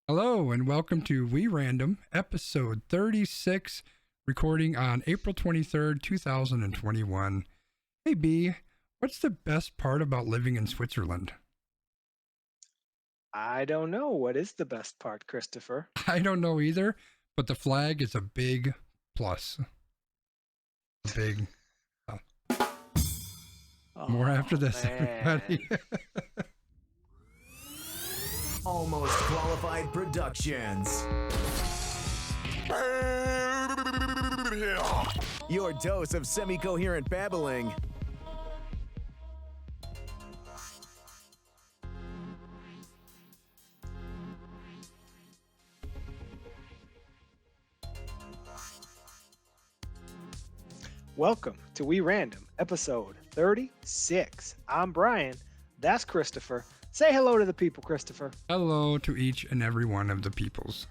Hello and welcome to We Random, episode 36, recording on April 23rd, 2021. Hey B, what's the best part about living in Switzerland? I don't know. What is the best part, Christopher? I don't know either, but the flag is a big plus. A big. More after this, everybody. Almost Qualified Productions. Your dose of semi-coherent babbling. Welcome to We Random, episode 36. I'm Brian. That's Christopher. Say hello to the people, Christopher. Hello to each and every one of the peoples.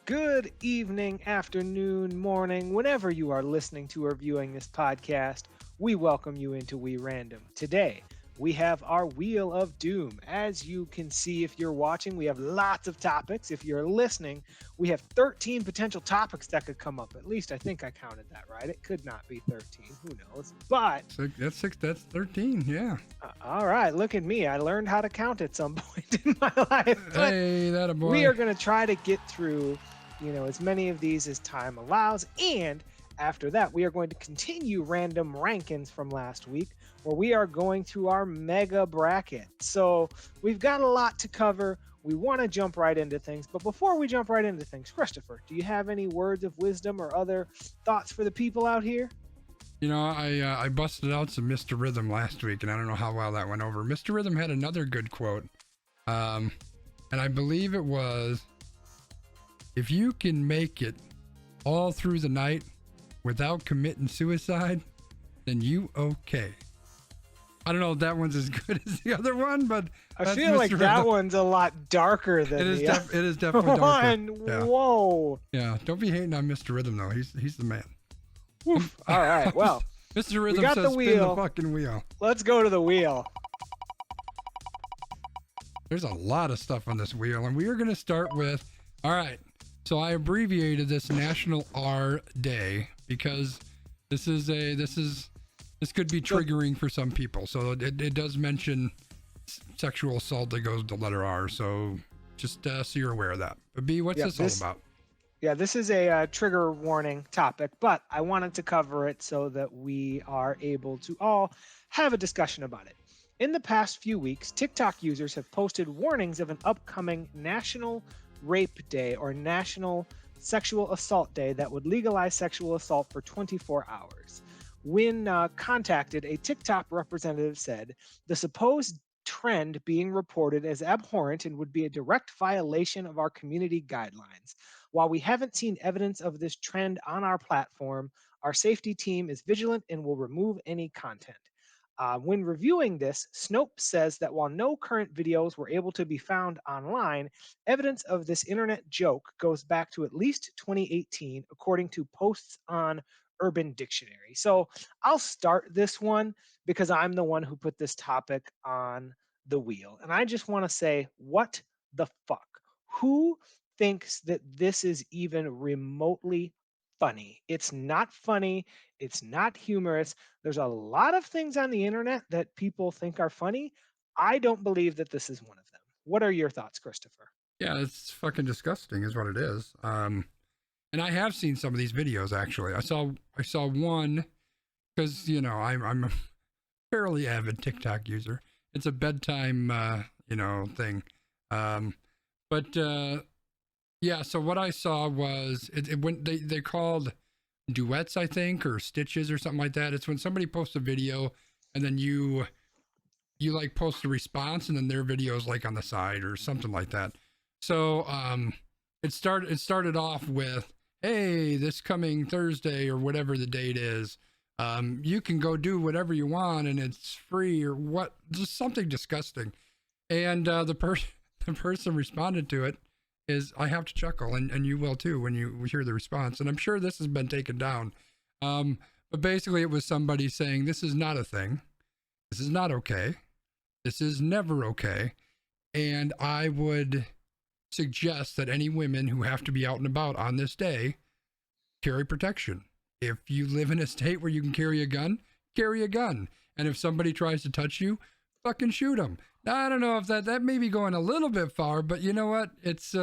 Good evening, afternoon, morning, whenever you are listening to or viewing this podcast, we welcome you into We Random. Today, we have our Wheel of Doom. As you can see if you're watching, we have lots of topics. If you're listening, we have 13 potential topics that could come up. At least I think I counted that right. It could not be 13. Who knows? But that's 13, yeah. All right, look at me. I learned how to count at some point in my life. But hey, that a boy. We are going to try to get through, as many of these as time allows. And after that, we are going to continue random rankings from last week, where we are going through our mega bracket. So we've got a lot to cover. We want to jump right into things. But before we jump right into things, Christopher, do you have any words of wisdom or other thoughts for the people out here? I busted out some Mr. Rhythm last week, and I don't know how well that went over. Mr. Rhythm had another good quote, and I believe it was, if you can make it all through the night without committing suicide, then you okay. I don't know if that one's as good as the other one, but I feel like that one's a lot darker than it is. It is definitely darker. One. Yeah. Whoa. Yeah, don't be hating on Mr. Rhythm though. He's the man. Oof. All right. Well, Mr. Rhythm got says the spin wheel. the fucking wheel. Let's go to the wheel. There's a lot of stuff on this wheel, and we are going to start with. All right. So I abbreviated this National R Day because this could be triggering for some people. So it does mention sexual assault that goes with the letter R. So just so you're aware of that. But B, what's this all about? Yeah, this is a trigger warning topic, but I wanted to cover it so that we are able to all have a discussion about it. In the past few weeks, TikTok users have posted warnings of an upcoming National Rape Day or National Sexual Assault Day that would legalize sexual assault for 24 hours. When contacted, a TikTok representative said the supposed trend being reported as abhorrent and would be a direct violation of our community guidelines. While we haven't seen evidence of this trend on our platform, our safety team is vigilant and will remove any content. When reviewing this, Snopes says that while no current videos were able to be found online, evidence of this internet joke goes back to at least 2018, according to posts on Urban Dictionary. So I'll start this one because I'm the one who put this topic on the wheel. And I just want to say, what the fuck? Who thinks that this is even remotely funny? It's not funny. It's not humorous. There's a lot of things on the internet that people think are funny. I don't believe that this is one of them. What are your thoughts, Christopher? Yeah, it's fucking disgusting is what it is. And I have seen some of these videos actually. I saw one because I'm a fairly avid TikTok user. It's a bedtime thing. Yeah. So what I saw was it when they called duets, I think, or stitches or something like that. It's when somebody posts a video and then you like post a response and then their video is like on the side or something like that. So it started off with, hey, this coming Thursday or whatever the date is, you can go do whatever you want and it's free or what, just something disgusting. And the person responded to it is, I have to chuckle, and you will too when you hear the response. And I'm sure this has been taken down. But basically it was somebody saying this is not a thing. This is not okay. This is never okay. And I would suggest that any women who have to be out and about on this day carry protection. If you live in a state where you can carry a gun, carry a gun. And if somebody tries to touch you, fucking shoot them. Now, I don't know if that may be going a little bit far, but you know what? It's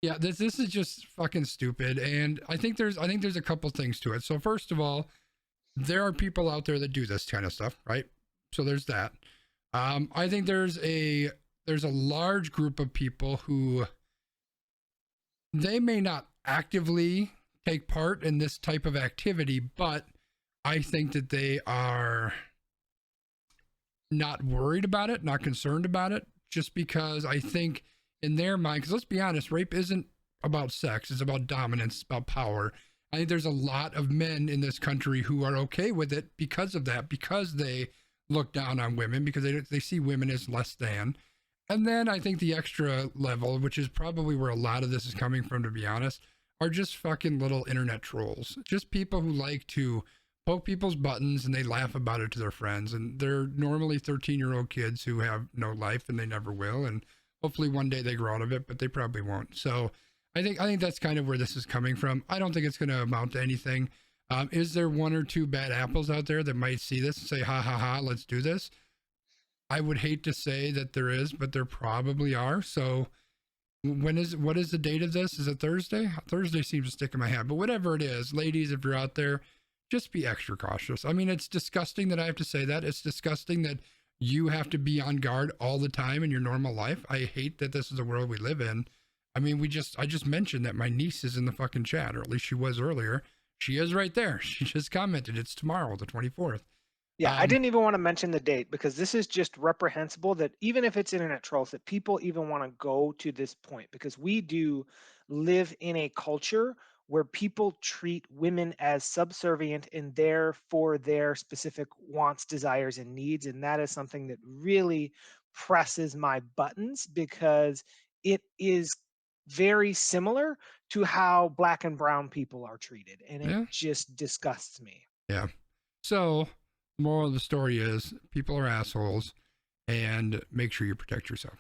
yeah, this is just fucking stupid. And I think there's a couple things to it. So first of all, there are people out there that do this kind of stuff, right? So there's that. I think there's a large group of people who they may not actively take part in this type of activity, but I think that they are not worried about it, not concerned about it, just because I think in their mind, because let's be honest, rape isn't about sex, it's about dominance, it's about power. I think there's a lot of men in this country who are okay with it because of that, because they look down on women, because they see women as less than. And then I think the extra level, which is probably where a lot of this is coming from, to be honest, are just fucking little internet trolls. Just people who like to poke people's buttons and they laugh about it to their friends. And they're normally 13-year-old kids who have no life and they never will. And hopefully one day they grow out of it, but they probably won't. So I think that's kind of where this is coming from. I don't think it's going to amount to anything. Is there one or two bad apples out there that might see this and say, ha ha ha, let's do this? I would hate to say that there is, but there probably are. So what is the date of this? Is it Thursday? Thursday seems to stick in my head, but whatever it is, ladies, if you're out there, just be extra cautious. I mean, it's disgusting that I have to say that. It's disgusting that you have to be on guard all the time in your normal life. I hate that this is the world we live in. I mean, I just mentioned that my niece is in the fucking chat, or at least she was earlier. She is right there. She just commented, it's tomorrow, the 24th. Yeah, I didn't even want to mention the date because this is just reprehensible that even if it's internet trolls, that people even want to go to this point, because we do live in a culture where people treat women as subservient and there for their specific wants, desires, and needs. And that is something that really presses my buttons because it is very similar to how Black and brown people are treated. And it just disgusts me. Yeah. So moral of the story is people are assholes and make sure you protect yourself.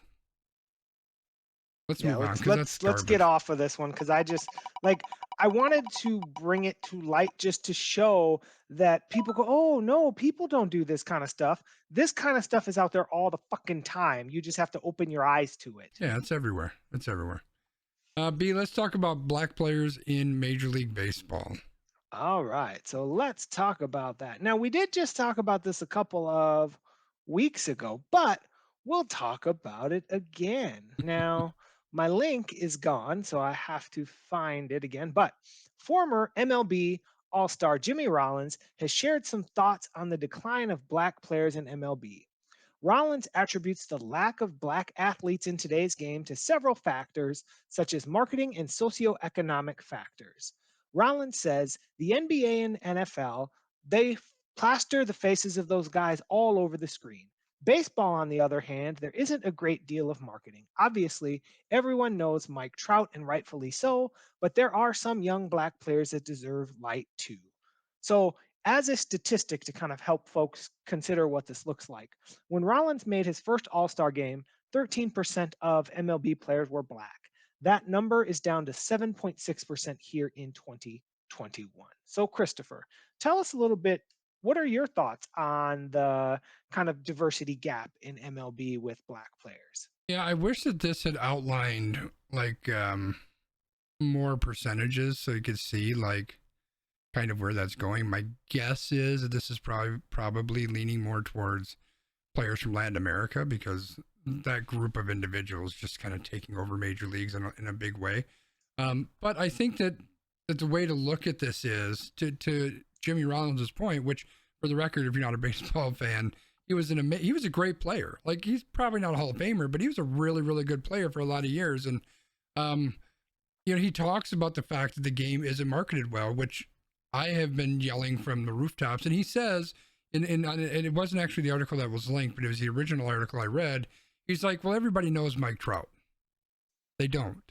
Let's move on. Let's get off of this one because I wanted to bring it to light just to show that people go, oh no, people don't do this kind of stuff. This kind of stuff is out there all the fucking time. You just have to open your eyes to it. Yeah, it's everywhere. It's everywhere. B, let's talk about black players in Major League Baseball. All right, so let's talk about that. Now, we did just talk about this a couple of weeks ago, but we'll talk about it again. Now, my link is gone, so I have to find it again. But former MLB All-Star Jimmy Rollins has shared some thoughts on the decline of black players in MLB. Rollins attributes the lack of black athletes in today's game to several factors, such as marketing and socioeconomic factors. Rollins says the NBA and NFL, they plaster the faces of those guys all over the screen. Baseball, on the other hand, there isn't a great deal of marketing. Obviously, everyone knows Mike Trout, and rightfully so, but there are some young black players that deserve light too. So, as a statistic to kind of help folks consider what this looks like, when Rollins made his first All-Star game, 13% of MLB players were black. That number is down to 7.6% here in 2021. So, Christopher, tell us a little bit, what are your thoughts on the kind of diversity gap in MLB with black players? Yeah, I wish that this had outlined like more percentages so you could see like kind of where that's going. My guess is that this is probably leaning more towards players from Latin America because that group of individuals just kind of taking over major leagues in a big way. But I think that the way to look at this is to Jimmy Rollins' point, which for the record, if you're not a baseball fan, he was a great player. Like he's probably not a Hall of Famer, but he was a really, really good player for a lot of years. And, he talks about the fact that the game isn't marketed well, which I have been yelling from the rooftops. And he says, and it wasn't actually the article that was linked, but it was the original article I read. He's like, well, everybody knows Mike Trout. They don't.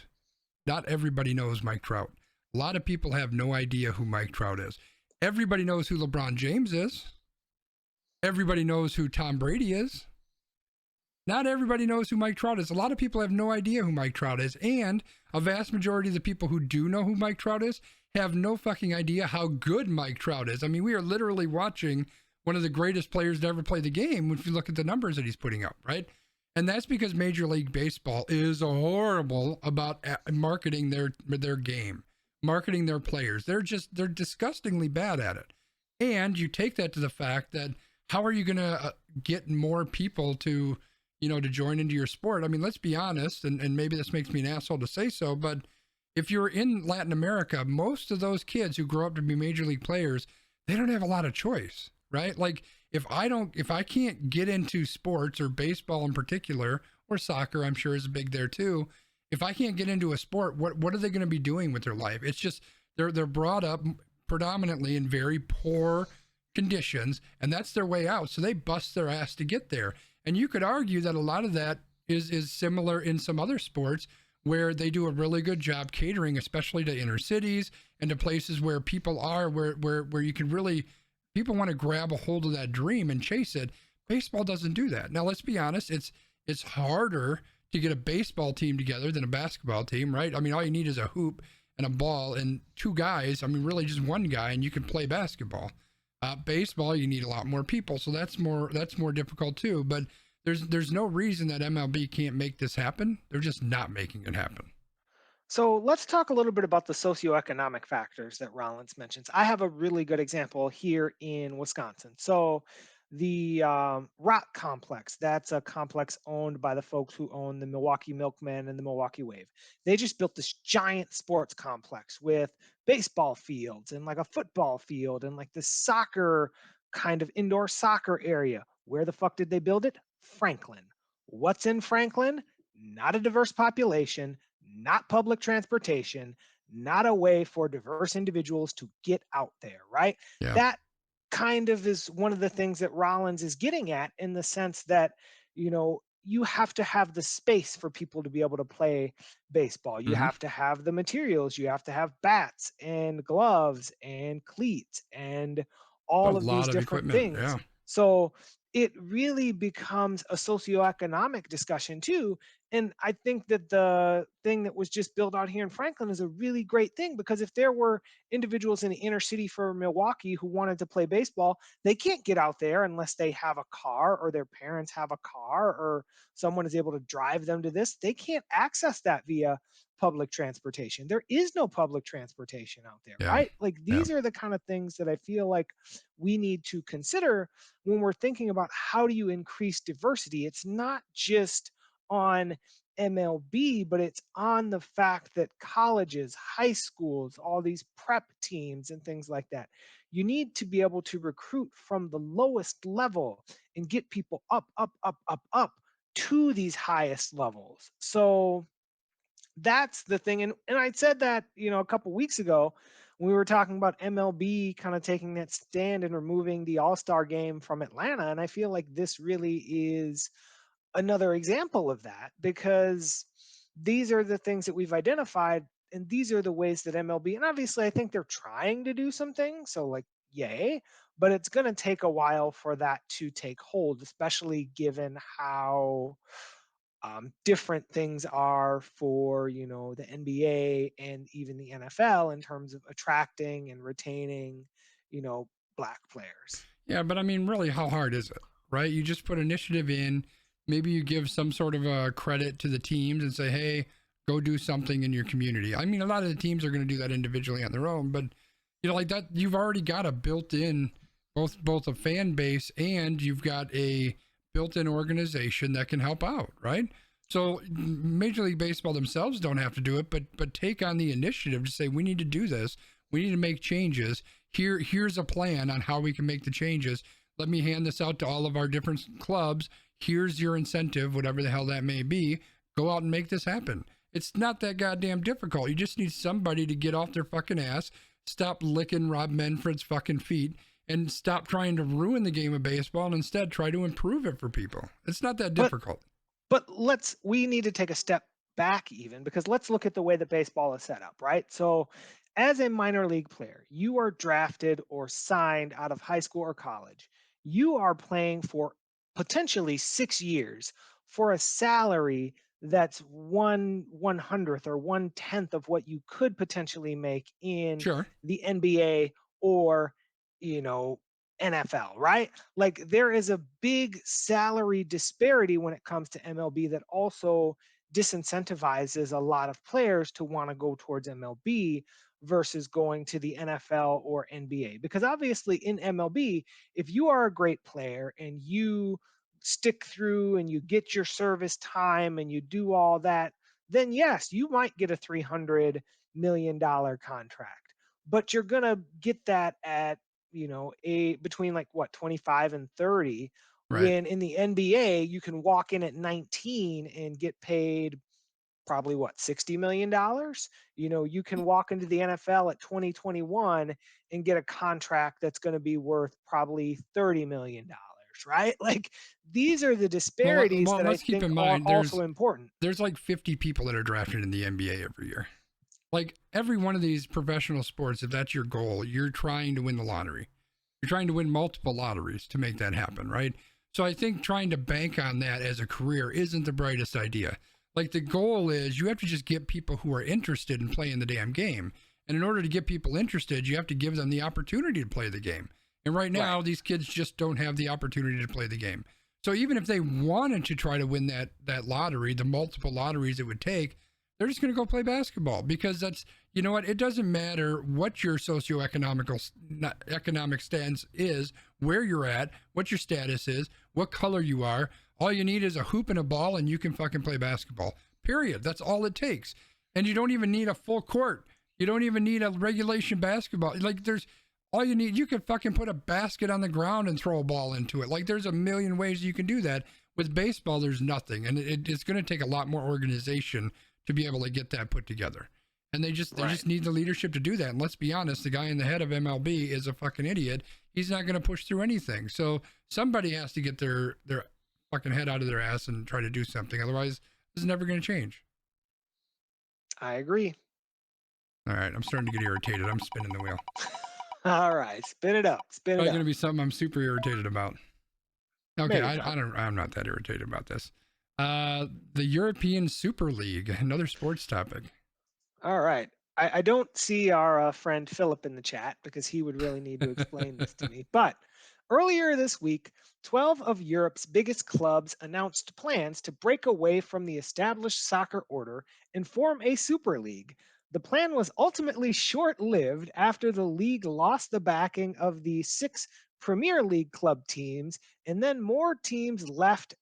Not everybody knows Mike Trout. A lot of people have no idea who Mike Trout is. Everybody knows who LeBron James is. everybody knows who Tom Brady is. Not everybody knows who Mike Trout is. A lot of people have no idea who Mike Trout is. And a vast majority of the people who do know who Mike Trout is have no fucking idea how good Mike Trout is. I mean, we are literally watching one of the greatest players to ever play the game if you look at the numbers that he's putting up, right? And that's because Major League Baseball is horrible about marketing their game, marketing their players. They're disgustingly bad at it. And you take that to the fact that how are you going to get more people to join into your sport? I mean, let's be honest, and maybe this makes me an asshole to say so, but if you're in Latin America, most of those kids who grow up to be major league players, they don't have a lot of choice, right? Like if I can't get into sports or baseball in particular, or soccer, I'm sure is big there too. If I can't get into a sport, what are they going to be doing with their life? It's just they're brought up predominantly in very poor conditions, and that's their way out. So they bust their ass to get there. And you could argue that a lot of that is similar in some other sports where they do a really good job catering, especially to inner cities and to places where people are, where you can really, people want to grab a hold of that dream and chase it. Baseball doesn't do that. Now, let's be honest, it's harder to get a baseball team together than a basketball team, right? I mean, all you need is a hoop and a ball and two guys. I mean, really just one guy, and you can play basketball. Baseball, you need a lot more people, so that's more difficult too. But there's no reason that MLB can't make this happen. They're just not making it happen. So let's talk a little bit about the socioeconomic factors that Rollins mentions. I have a really good example here in Wisconsin. So the Rock Complex, that's a complex owned by the folks who own the Milwaukee Milkmen and the Milwaukee Wave. They just built this giant sports complex with baseball fields and like a football field and like this soccer kind of indoor soccer area. Where the fuck did they build it? Franklin. What's in Franklin? Not a diverse population, not public transportation, not a way for diverse individuals to get out there, right? Yeah. That kind of is one of the things that Rollins is getting at, in the sense that, you have to have the space for people to be able to play baseball. You have to have the materials. You have to have bats and gloves and cleats and all of these different things. Yeah. So it really becomes a socioeconomic discussion too. And I think that the thing that was just built out here in Franklin is a really great thing, because if there were individuals in the inner city for Milwaukee who wanted to play baseball, they can't get out there unless they have a car or their parents have a car or someone is able to drive them to this. They can't access that via public transportation. There is no public transportation out there, Yeah. right? Like these are the kind of things that I feel like we need to consider when we're thinking about how do you increase diversity. It's not just on MLB, but it's on the fact that colleges, high schools, all these prep teams and things like that, you need to be able to recruit from the lowest level and get people up to these highest levels. So that's the thing. And I said that, a couple weeks ago, we were talking about MLB kind of taking that stand and removing the All-Star game from Atlanta. And I feel like this really is another example of that, because these are the things that we've identified, and these are the ways that MLB, and obviously I think they're trying to do some things, so like yay, but it's going to take a while for that to take hold, especially given how different things are for the NBA and even the NFL in terms of attracting and retaining black players. Yeah, but I mean, really, how hard is it, right? You just put initiative in. Maybe you give some sort of a credit to the teams and say, hey, go do something in your community. I mean, a lot of the teams are going to do that individually on their own, but like that, you've already got a built-in both a fan base, and you've got a built-in organization that can help out, right? So Major League Baseball themselves don't have to do it, but take on the initiative to say, we need to do this. We need to make changes. Here's a plan on how we can make the changes. Let me hand this out to all of our different clubs. Here's your incentive, whatever the hell that may be. Go out and make this happen. It's not that goddamn difficult. You just need somebody to get off their fucking ass, stop licking Rob Manfred's fucking feet, and stop trying to ruin the game of baseball and instead try to improve it for people. It's not that difficult. But we need to take a step back even, because let's look at the way that baseball is set up, right? So as a minor league player, you are drafted or signed out of high school or college. you are playing for potentially 6 years for a salary that's 1/100th or 1/10th of what you could potentially make in Sure. the NBA or, you know, NFL, right? Like there is a big salary disparity when it comes to MLB that also disincentivizes a lot of players to want to go towards MLB versus going to the NFL or NBA. Because obviously in MLB, if you are a great player and you stick through and you get your service time and you do all that, then yes, you might get a $300 million contract. But you're going to get that at, a between like what, 25 and 30, Right. when in the NBA you can walk in at 19 and get paid probably what, $60 million. You can walk into the NFL at 2021 and get a contract that's going to be worth probably $30 million, right? Like these are the disparities Well, that I let's keep think in are mind also important. there's like 50 people that are drafted in the NBA every year. Like every one of these professional sports, if that's your goal, you're trying to win the lottery. You're trying to win multiple lotteries to make that happen, right? So I think trying to bank on that as a career isn't the brightest idea. Like the goal is you have to just get people who are interested in playing the damn game. And in order to get people interested, you have to give them the opportunity to play the game. And right now, these kids just don't have the opportunity to play the game. So even if they wanted to try to win that lottery, the multiple lotteries it would take, they're just going to go play basketball because that's, you know what, it doesn't matter what your economic stance is, where you're at, what your status is, what color you are. All you need is a hoop and a ball and you can fucking play basketball. Period. That's all it takes. And you don't even need a full court. You don't even need a regulation basketball. Like all you need, you can fucking put a basket on the ground and throw a ball into it. Like there's a million ways you can do that. With baseball, there's nothing. And it's going to take a lot more organization to be able to get that put together. And they just need the leadership to do that. And let's be honest, the guy in the head of MLB is a fucking idiot. He's not going to push through anything. So somebody has to get their fucking head out of their ass and try to do something. Otherwise, this is never going to change. I agree. All right, I'm starting to get irritated. I'm spinning the wheel. All right, spin it up. It's going to be something I'm super irritated about. Okay, I'm not that irritated about this. The European Super League, another sports topic. All right. I don't see our friend Philip in the chat because he would really need to explain this to me. But earlier this week, 12 of Europe's biggest clubs announced plans to break away from the established soccer order and form a super league. The plan was ultimately short-lived after the league lost the backing of the 6 Premier League club teams, and then more teams left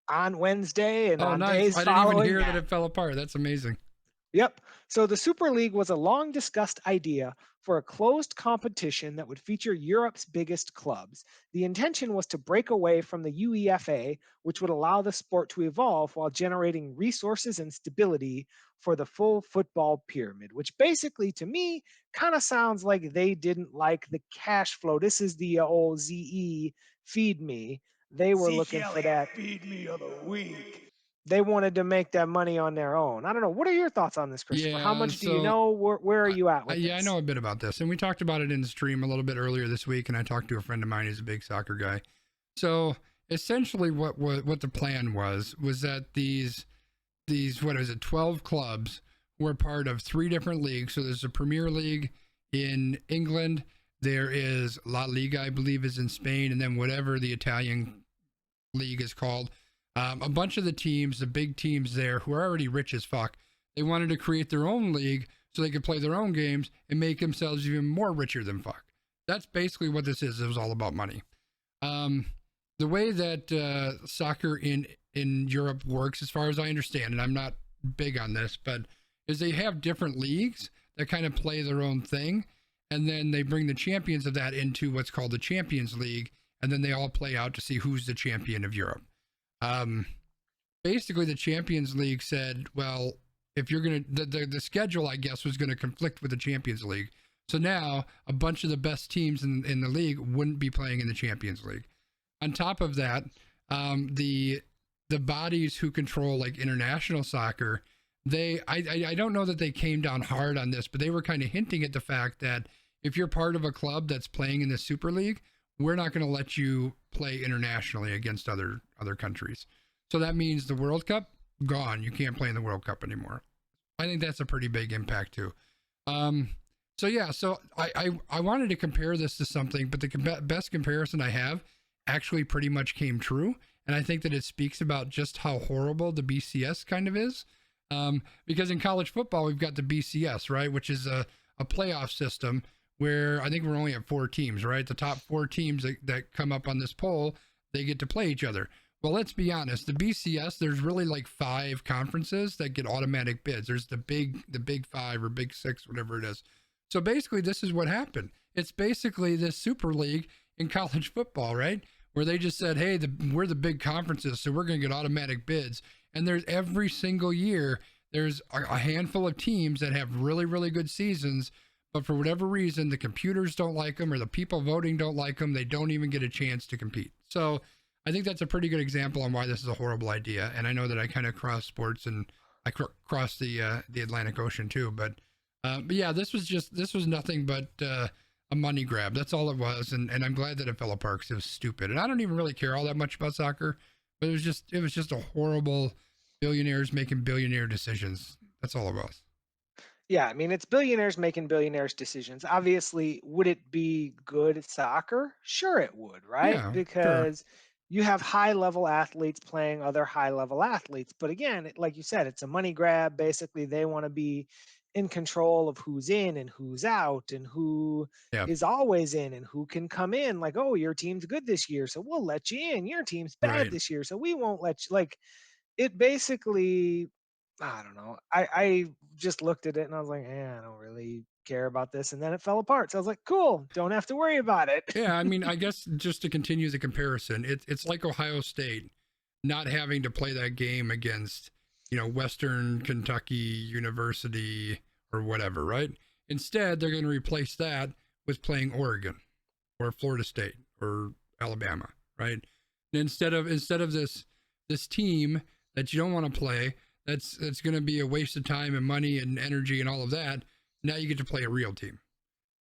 on Wednesday and on days following. I didn't even hear that it fell apart. That's amazing. Yep. So the Super League was a long discussed idea for a closed competition that would feature Europe's biggest clubs. The intention was to break away from the UEFA, which would allow the sport to evolve while generating resources and stability for the full football pyramid, which basically to me kind of sounds like they didn't like the cash flow. This is the old ZE feed me. They were looking for that feed me of the week. They wanted to make that money on their own. I don't know. What are your thoughts on this, Christopher? How much do you know? Where are you at with this? Yeah, I know a bit about this. And we talked about it in the stream a little bit earlier this week. And I talked to a friend of mine who's a big soccer guy. So essentially what the plan was that these 12 clubs were part of 3 different leagues. So there's a Premier League in England. There is La Liga, I believe, is in Spain. And then whatever the Italian league is called. A bunch of the teams, the big teams there who are already rich as fuck, they wanted to create their own league so they could play their own games and make themselves even more richer than fuck. That's basically what this is. It was all about money. The way that soccer in Europe works, as far as I understand, and I'm not big on this, but is they have different leagues that kind of play their own thing, and then they bring the champions of that into what's called the Champions League, and then they all play out to see who's the champion of Europe. Basically the Champions League said, well, if you're going to, the schedule, I guess, was going to conflict with the Champions League. So now a bunch of the best teams in the league wouldn't be playing in the Champions League. On top of that, the bodies who control like international soccer, I don't know that they came down hard on this, but they were kind of hinting at the fact that if you're part of a club that's playing in the Super League, we're not going to let you play internationally against other countries. So that means the World Cup, gone. You can't play in the World Cup anymore. I think that's a pretty big impact too. So yeah, so I wanted to compare this to something, but the best comparison I have actually pretty much came true. And I think that it speaks about just how horrible the BCS kind of is. Because in college football, we've got the BCS, right? Which is a playoff system where I think we're only at 4 teams, right? The top 4 teams that come up on this poll, they get to play each other. Well, let's be honest. The BCS, there's really like 5 conferences that get automatic bids. There's the big 5 or big 6, whatever it is. So basically, this is what happened. It's basically this super league in college football, right? Where they just said, hey, we're the big conferences, so we're going to get automatic bids. And there's every single year, there's a handful of teams that have really, really good seasons, but for whatever reason, the computers don't like them or the people voting don't like them. They don't even get a chance to compete. So I think that's a pretty good example on why this is a horrible idea. And I know that I kind of cross sports and I cross the Atlantic Ocean too. But yeah, this was nothing but a money grab. That's all it was. And I'm glad that it fell apart because it was stupid. And I don't even really care all that much about soccer, but it was just a horrible billionaires making billionaire decisions. That's all it was. Yeah, I mean, it's billionaires making billionaires decisions. Obviously, would it be good at soccer? Sure, it would, right? Yeah, sure. Because you have high level athletes playing other high level athletes. But again, like you said, it's a money grab. Basically, they want to be in control of who's in and who's out and who Yeah. is always in and who can come in. Like, oh, your team's good this year, so we'll let you in. Your team's bad Right. this year, so we won't let you. Like, it basically, I don't know. I just looked at it and I was like, I don't really care about this. And then it fell apart. So I was like, cool, don't have to worry about it. Yeah, I mean, I guess just to continue the comparison, it's like Ohio State not having to play that game against, Western Kentucky University or whatever, right? Instead, they're going to replace that with playing Oregon or Florida State or Alabama, right? And instead of this team that you don't want to play, that's going to be a waste of time and money and energy and all of that. Now you get to play a real team.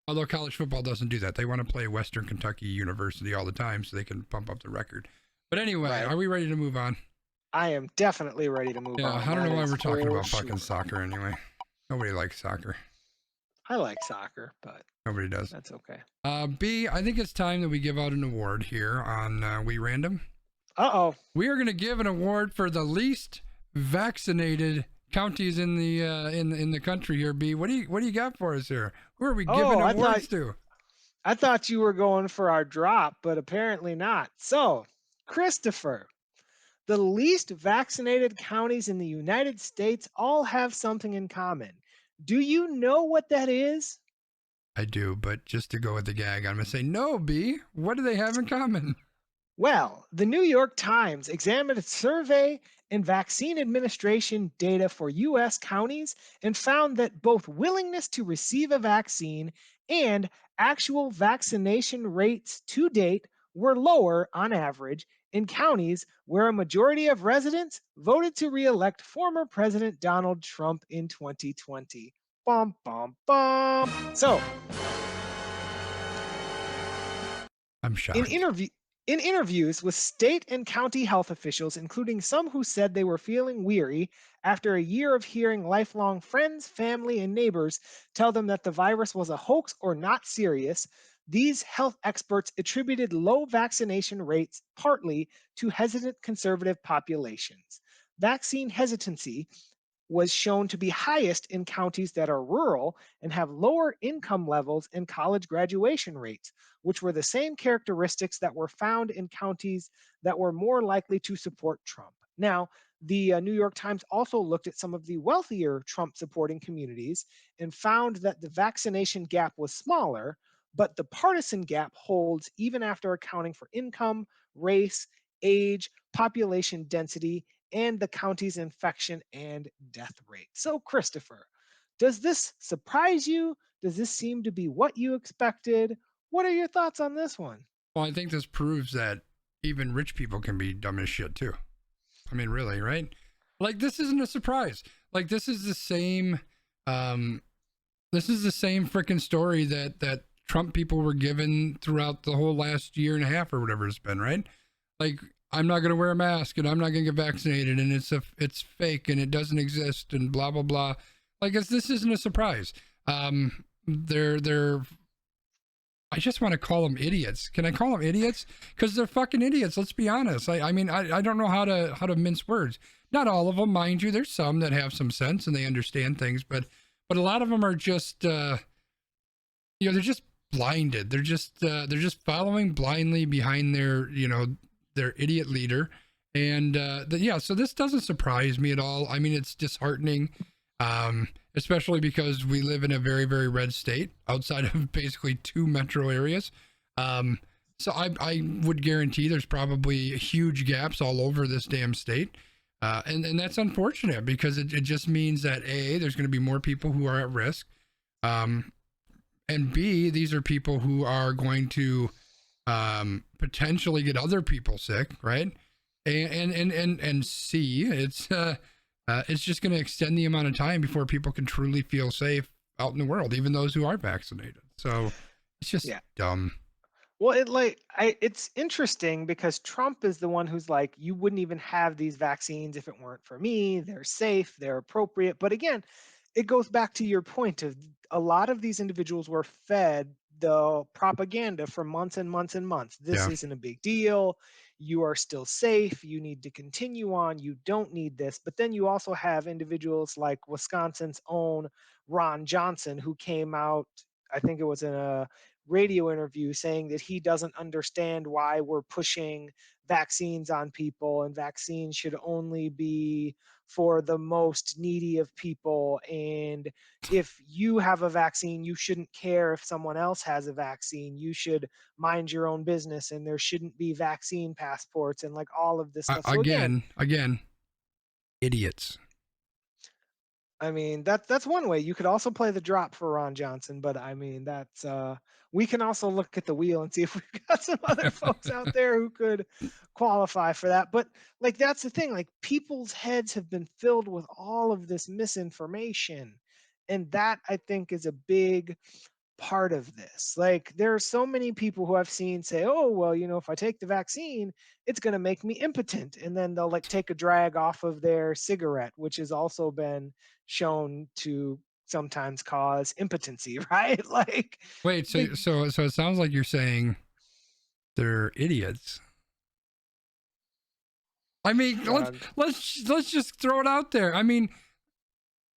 Although college football doesn't do that. They want to play Western Kentucky University all the time so they can pump up the record. But anyway, Right. Are we ready to move on? I am definitely ready to move on. Yeah, I don't know why That we're is talking for about fucking sure. soccer anyway. Nobody likes soccer. I like soccer, but Nobody does. that's okay. B, I think it's time that we give out an award here on We Random. Uh-oh. We are going to give an award for the least vaccinated counties in the country here. B, what do you got for us here? Who are we giving awards to? I thought you were going for our drop, but apparently not. So, Christopher, the least vaccinated counties in the United States all have something in common. Do you know what that is? I do, but just to go with the gag, I'm going to say, no, B, what do they have in common? Well, the New York Times examined a survey and vaccine administration data for U.S. counties and found that both willingness to receive a vaccine and actual vaccination rates to date were lower on average in counties where a majority of residents voted to re-elect former President Donald Trump in 2020. Bum, bum, bum. So, I'm shocked. In interviews with state and county health officials, including some who said they were feeling weary after a year of hearing lifelong friends, family, and neighbors tell them that the virus was a hoax or not serious, these health experts attributed low vaccination rates partly to hesitant conservative populations. Vaccine hesitancy was shown to be highest in counties that are rural and have lower income levels and college graduation rates, which were the same characteristics that were found in counties that were more likely to support Trump. Now, the New York Times also looked at some of the wealthier Trump supporting communities and found that the vaccination gap was smaller, but the partisan gap holds even after accounting for income, race, age, population density, and the county's infection and death rate. So, Christopher, does this surprise you? Does this seem to be what you expected? What are your thoughts on this one? Well, I think this proves that even rich people can be dumb as shit too. I mean, really, right? Like, this isn't a surprise. Like, this is the same freaking story that Trump people were given throughout the whole last year and a half or whatever it's been, right? Like, I'm not going to wear a mask and I'm not going to get vaccinated and it's fake and it doesn't exist and blah blah blah. Like, this isn't a surprise. They're I just want to call them idiots. Can I call them idiots? Because they're fucking idiots. Let's be honest. I mean, I don't know how to mince words. Not all of them, mind you. There's some that have some sense and they understand things, but a lot of them are just they're just blinded. They're just following blindly behind their their idiot leader. And so this doesn't surprise me at all. I mean, it's disheartening, especially because we live in a very, very red state outside of basically 2 metro areas. So I would guarantee there's probably huge gaps all over this damn state. And that's unfortunate because it just means that A, there's going to be more people who are at risk. And B, these are people who are going to potentially get other people sick, right? And C, it's just going to extend the amount of time before people can truly feel safe out in the world, even those who are vaccinated. So it's just dumb. Well, it's interesting because Trump is the one who's like, you wouldn't even have these vaccines if it weren't for me. They're safe, they're appropriate. But again, it goes back to your point of a lot of these individuals were fed the propaganda for months and months and months. This isn't a big deal. You are still safe. You need to continue on. You don't need this. But then you also have individuals like Wisconsin's own Ron Johnson, who came out, I think it was in a radio interview, saying that he doesn't understand why we're pushing vaccines on people and vaccines should only be for the most needy of people. And if you have a vaccine, you shouldn't care if someone else has a vaccine. You should mind your own business and there shouldn't be vaccine passports and like all of this stuff. So again, idiots. I mean, that's one way. You could also play the drop for Ron Johnson, but I mean, that's we can also look at the wheel and see if we've got some other folks out there who could qualify for that. But like, that's the thing, like people's heads have been filled with all of this misinformation. And that I think is a big part of this. Like there are so many people who I've seen say, oh, well, if I take the vaccine, it's going to make me impotent. And then they'll like take a drag off of their cigarette, which has also been shown to sometimes cause impotency, right? Like, wait, so it sounds like you're saying they're idiots. I mean, let's just throw it out there. I mean,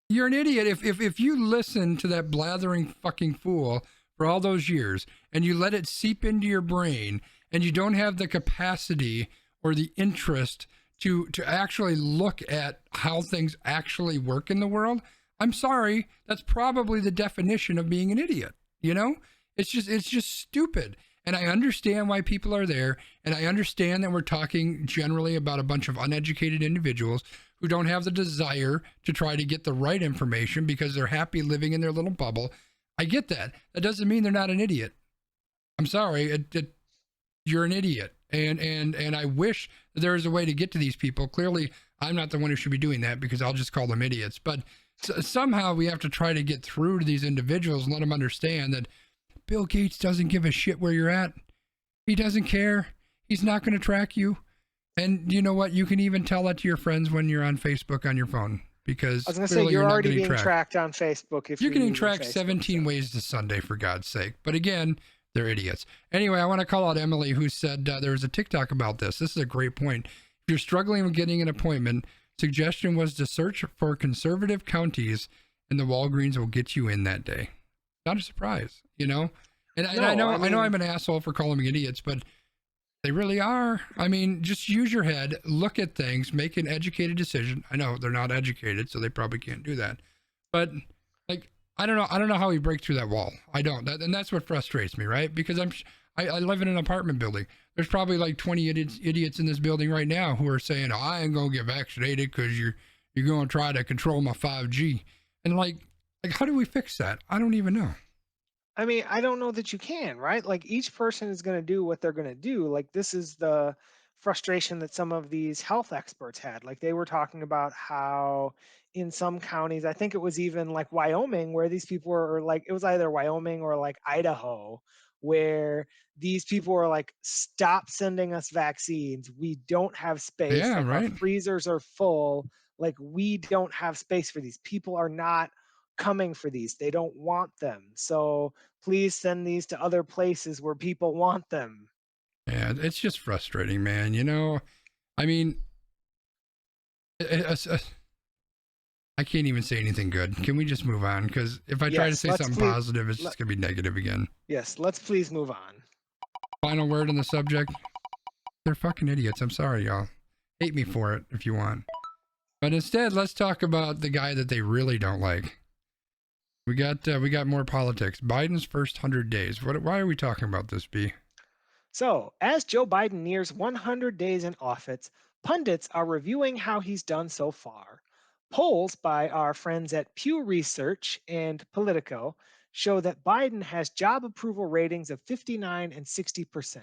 you're an idiot if you listen to that blathering fucking fool for all those years and you let it seep into your brain and you don't have the capacity or the interest to actually look at how things actually work in the world. I'm sorry, that's probably the definition of being an idiot. It's just stupid. And I understand why people are there. And I understand that we're talking generally about a bunch of uneducated individuals who don't have the desire to try to get the right information because they're happy living in their little bubble. I get that. That doesn't mean they're not an idiot. I'm sorry. You're an idiot. And I wish there was a way to get to these people. Clearly, I'm not the one who should be doing that because I'll just call them idiots. But somehow we have to try to get through to these individuals and let them understand that Bill Gates doesn't give a shit where you're at. He doesn't care. He's not going to track you. And you know what? You can even tell that to your friends when you're on Facebook on your phone because I was going to say you're already being tracked on Facebook. If you're getting tracked 17 ways to Sunday, for God's sake. But again, they're idiots. Anyway, I want to call out Emily, who said there was a TikTok about this. This is a great point. If you're struggling with getting an appointment, suggestion was to search for conservative counties, and the Walgreens will get you in that day. Not a surprise, And I know I'm an asshole for calling them idiots, but they really are. I mean, just use your head, look at things, make an educated decision. I know they're not educated, so they probably can't do that. But like, I don't know how we break through that wall. I don't, and that's what frustrates me, right? Because I live in an apartment building. There's probably like 20 idiots in this building right now who are saying, oh, I ain't gonna get vaccinated because you're gonna try to control my 5G. And like, how do we fix that? I don't even know. I mean, I don't know that you can, right? Like each person is going to do what they're going to do. Like this is the frustration that some of these health experts had. Like they were talking about how in some counties, I think it was even like Wyoming, where these people were like, it was either Wyoming or like Idaho, where these people were like, stop sending us vaccines. We don't have space. Yeah, Like our right. freezers are full. Like we don't have space for these. People are not coming for these. They don't want them. So please send these to other places where people want them. Yeah, it's just frustrating, man. You know, I mean, I can't even say anything good. Can we just move on? Because if I try to say something positive, it's just going to be negative again. Yes, let's please move on. Final word on the subject. They're fucking idiots. I'm sorry, y'all. Hate me for it if you want. But instead, let's talk about the guy that they really don't like. We got more politics. Biden's first 100 days. Why are we talking about this, B? So, as Joe Biden nears 100 days in office, pundits are reviewing how he's done so far. Polls by our friends at Pew Research and Politico show that Biden has job approval ratings of 59 and 60%.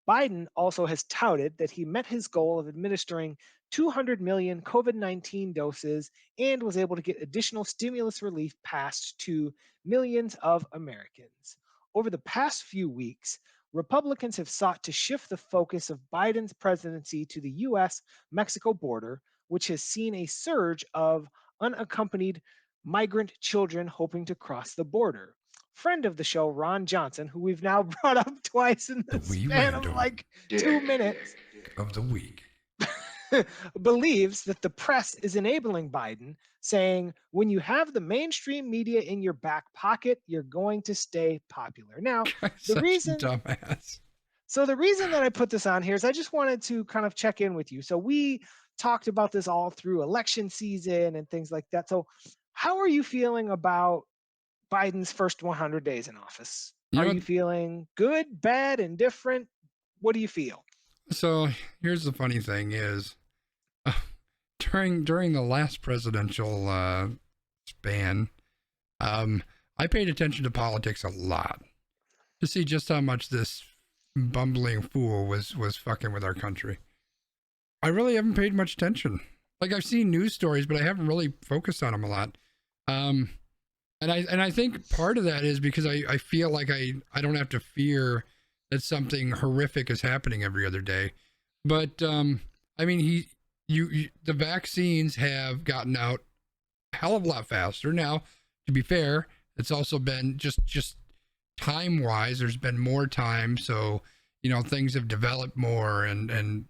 Biden also has touted that he met his goal of administering 200 million COVID 19 doses and was able to get additional stimulus relief passed to millions of Americans. Over the past few weeks, Republicans have sought to shift the focus of Biden's presidency to the US Mexico border, which has seen a surge of unaccompanied migrant children hoping to cross the border. Friend of the show, Ron Johnson, who we've now brought up twice in the span of like 2 minutes of the week, believes that the press is enabling Biden, saying, when you have the mainstream media in your back pocket, you're going to stay popular. Now, the reason dumbass. So the reason that I put this on here is I just wanted to kind of check in with you. So we talked about this all through election season and things like that. So how are you feeling about Biden's first 100 days in office? Are you feeling good, bad, indifferent? What do you feel? So here's the funny thing is, during the last presidential span, I paid attention to politics a lot to see just how much this bumbling fool was fucking with our country. I really haven't paid much attention. Like I've seen news stories, but I haven't really focused on them a lot. And I think part of that is because I feel like I don't have to fear that something horrific is happening every other day. But I mean, the vaccines have gotten out a hell of a lot faster. Now, to be fair, it's also been just time wise, there's been more time. So, you know, things have developed more and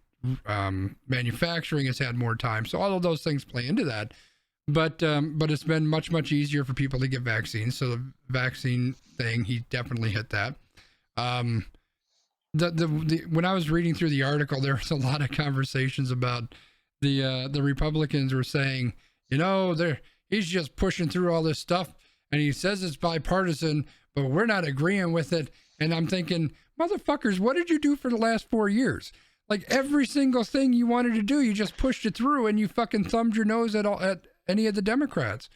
manufacturing has had more time. So all of those things play into that. But it's been much easier for people to get vaccines. So the vaccine thing, he definitely hit that. When I was reading through the article, there was a lot of conversations about the Republicans were saying, you know, he's just pushing through all this stuff, and he says it's bipartisan, but we're not agreeing with it. And I'm thinking, motherfuckers, what did you do for the last 4 years? Like every single thing you wanted to do, you just pushed it through, and you fucking thumbed your nose at any of the Democrats.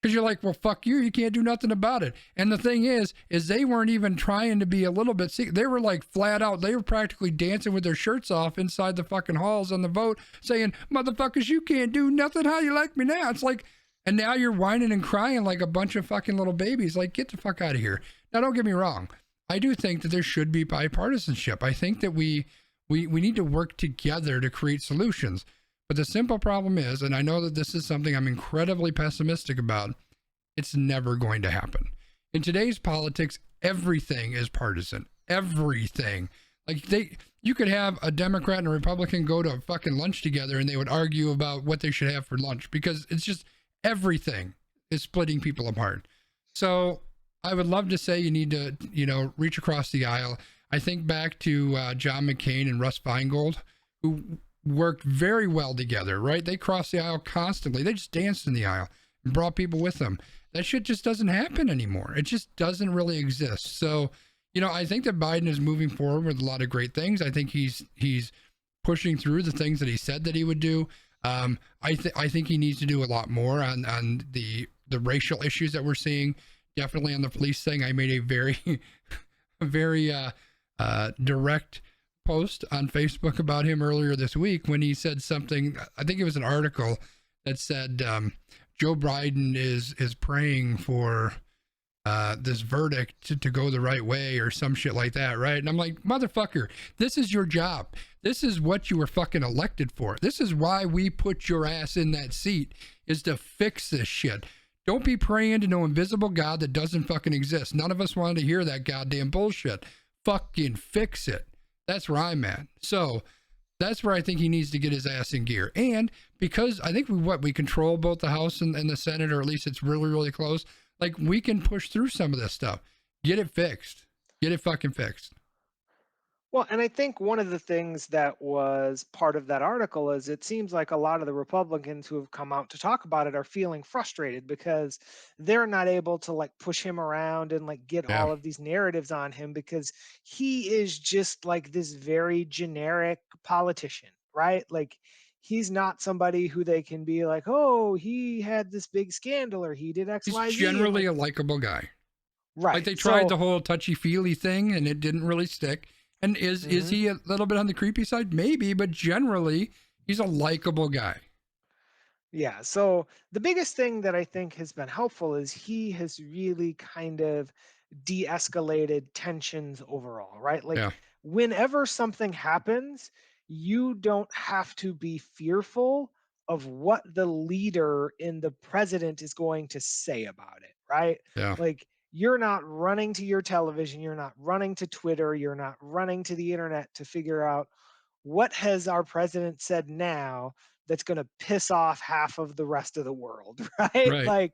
Because you're like, well, fuck you. You can't do nothing about it. And the thing is they weren't even trying to be a little bit secret. They were like flat out. They were practically dancing with their shirts off inside the fucking halls on the vote, saying, motherfuckers, you can't do nothing. How you like me now? It's like, and now you're whining and crying like a bunch of fucking little babies. Like, get the fuck out of here. Now, don't get me wrong. I do think that there should be bipartisanship. I think that we need to work together to create solutions. But the simple problem is, and I know that this is something I'm incredibly pessimistic about, it's never going to happen. In today's politics, everything is partisan. Everything. Like you could have a Democrat and a Republican go to a fucking lunch together and they would argue about what they should have for lunch because it's just everything is splitting people apart. So I would love to say you need to, you know, reach across the aisle. I think back to John McCain and Russ Feingold, who worked very well together, right? They crossed the aisle constantly. They just danced in the aisle and brought people with them. That shit just doesn't happen anymore. It just doesn't really exist. So, you know, I think that Biden is moving forward with a lot of great things. I think he's pushing through the things that he said that he would do. I think he needs to do a lot more on the racial issues that we're seeing. Definitely on the police thing. I made a very, very direct post on Facebook about him earlier this week when he said something. I think it was an article that said Joe Biden is praying for this verdict to go the right way or some shit like that, right? And I'm like, motherfucker, this is your job. This is what you were fucking elected for. This is why we put your ass in that seat, is to fix this shit. Don't be praying to no invisible God that doesn't fucking exist. None of us wanted to hear that goddamn bullshit. Fucking fix it. That's where I'm at. So that's where I think he needs to get his ass in gear. And because I think we control both the House and the Senate, or at least it's really, really close. Like, we can push through some of this stuff. Get it fixed. Get it fucking fixed. Well, and I think one of the things that was part of that article is it seems like a lot of the Republicans who have come out to talk about it are feeling frustrated because they're not able to like push him around and like get Yeah. all of these narratives on him because he is just like this very generic politician, right? Like, he's not somebody who they can be like, oh, he had this big scandal or he did X, He's Y, Z. generally a likable guy. Right. Like, they tried So, the whole touchy-feely thing and it didn't really stick. And is he a little bit on the creepy side? Maybe, but generally, he's a likable guy. yeah. So the biggest thing that I think has been helpful is he has really kind of de-escalated tensions overall, right? Like, Yeah. whenever something happens, you don't have to be fearful of what the leader in the president is going to say about it, right? Yeah. Like, you're not running to your television, you're not running to Twitter, you're not running to the internet to figure out what has our president said now that's going to piss off half of the rest of the world, right? Right. Like,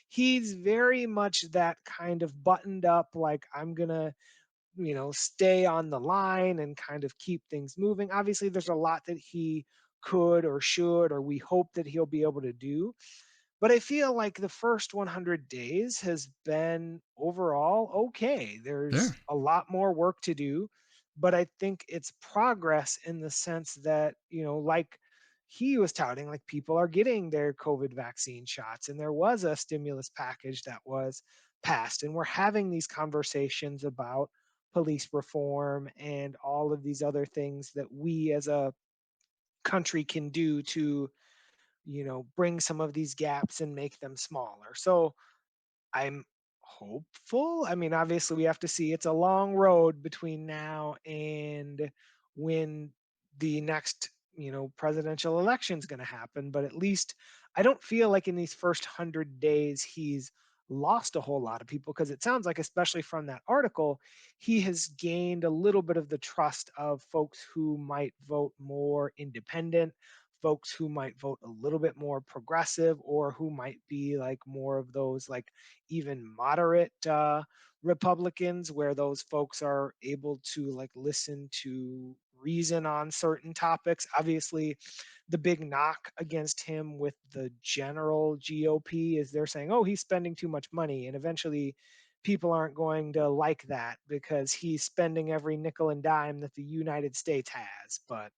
he's very much that kind of buttoned up, like, I'm going to, stay on the line and kind of keep things moving. Obviously, there's a lot that he could or should, or we hope that he'll be able to do. But I feel like the first 100 days has been overall okay. Yeah. There's a lot more work to do, but I think it's progress in the sense that, like he was touting, like, people are getting their COVID vaccine shots, and there was a stimulus package that was passed, and we're having these conversations about police reform and all of these other things that we as a country can do to bring some of these gaps and make them smaller. So I'm hopeful. I mean, obviously, we have to see. It's a long road between now and when the next, presidential election is going to happen. But at least I don't feel like in these first 100 days he's lost a whole lot of people, because it sounds like, especially from that article, he has gained a little bit of the trust of folks who might vote more independent, folks who might vote a little bit more progressive, or who might be like more of those like even moderate Republicans, where those folks are able to like listen to reason on certain topics. Obviously, the big knock against him with the general GOP is they're saying, oh, he's spending too much money. And eventually, people aren't going to like that because he's spending every nickel and dime that the United States has. But,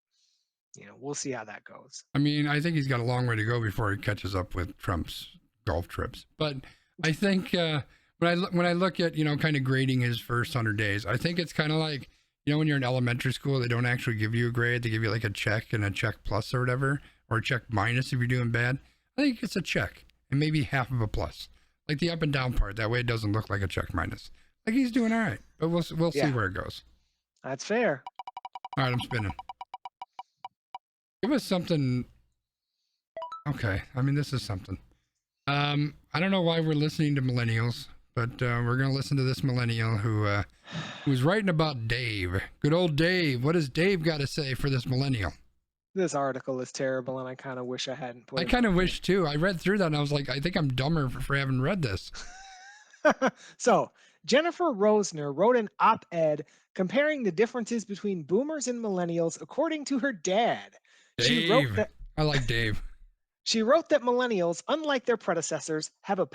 we'll see how that goes. I mean, I think he's got a long way to go before he catches up with Trump's golf trips. But I think when I look at, kind of grading his first 100 days, I think it's kind of like, when you're in elementary school, they don't actually give you a grade. They give you like a check and a check plus or whatever, or a check minus if you're doing bad. I think it's a check and maybe half of a plus, like the up and down part. That way it doesn't look like a check minus. Like, he's doing all right, but we'll see where it goes. That's fair. All right, I'm spinning. Give us something. Okay, I mean, this is something. I don't know why we're listening to millennials, but we're going to listen to this millennial who's writing about Dave. Good old Dave. What does Dave got to say for this millennial? This article is terrible, and I kind of wish I hadn't put it. I kind of wish too. I read through that and I was like, I think I'm dumber for having read this. So, Jennifer Rosner wrote an op-ed comparing the differences between boomers and millennials according to her dad. Dave. I like Dave. She wrote that millennials, unlike their predecessors, have a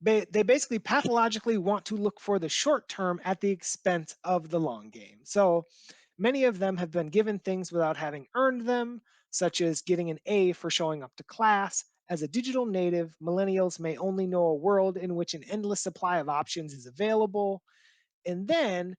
they basically pathologically want to look for the short term at the expense of the long game. So many of them have been given things without having earned them, such as getting an A for showing up to class. As a digital native, millennials may only know a world in which an endless supply of options is available. And then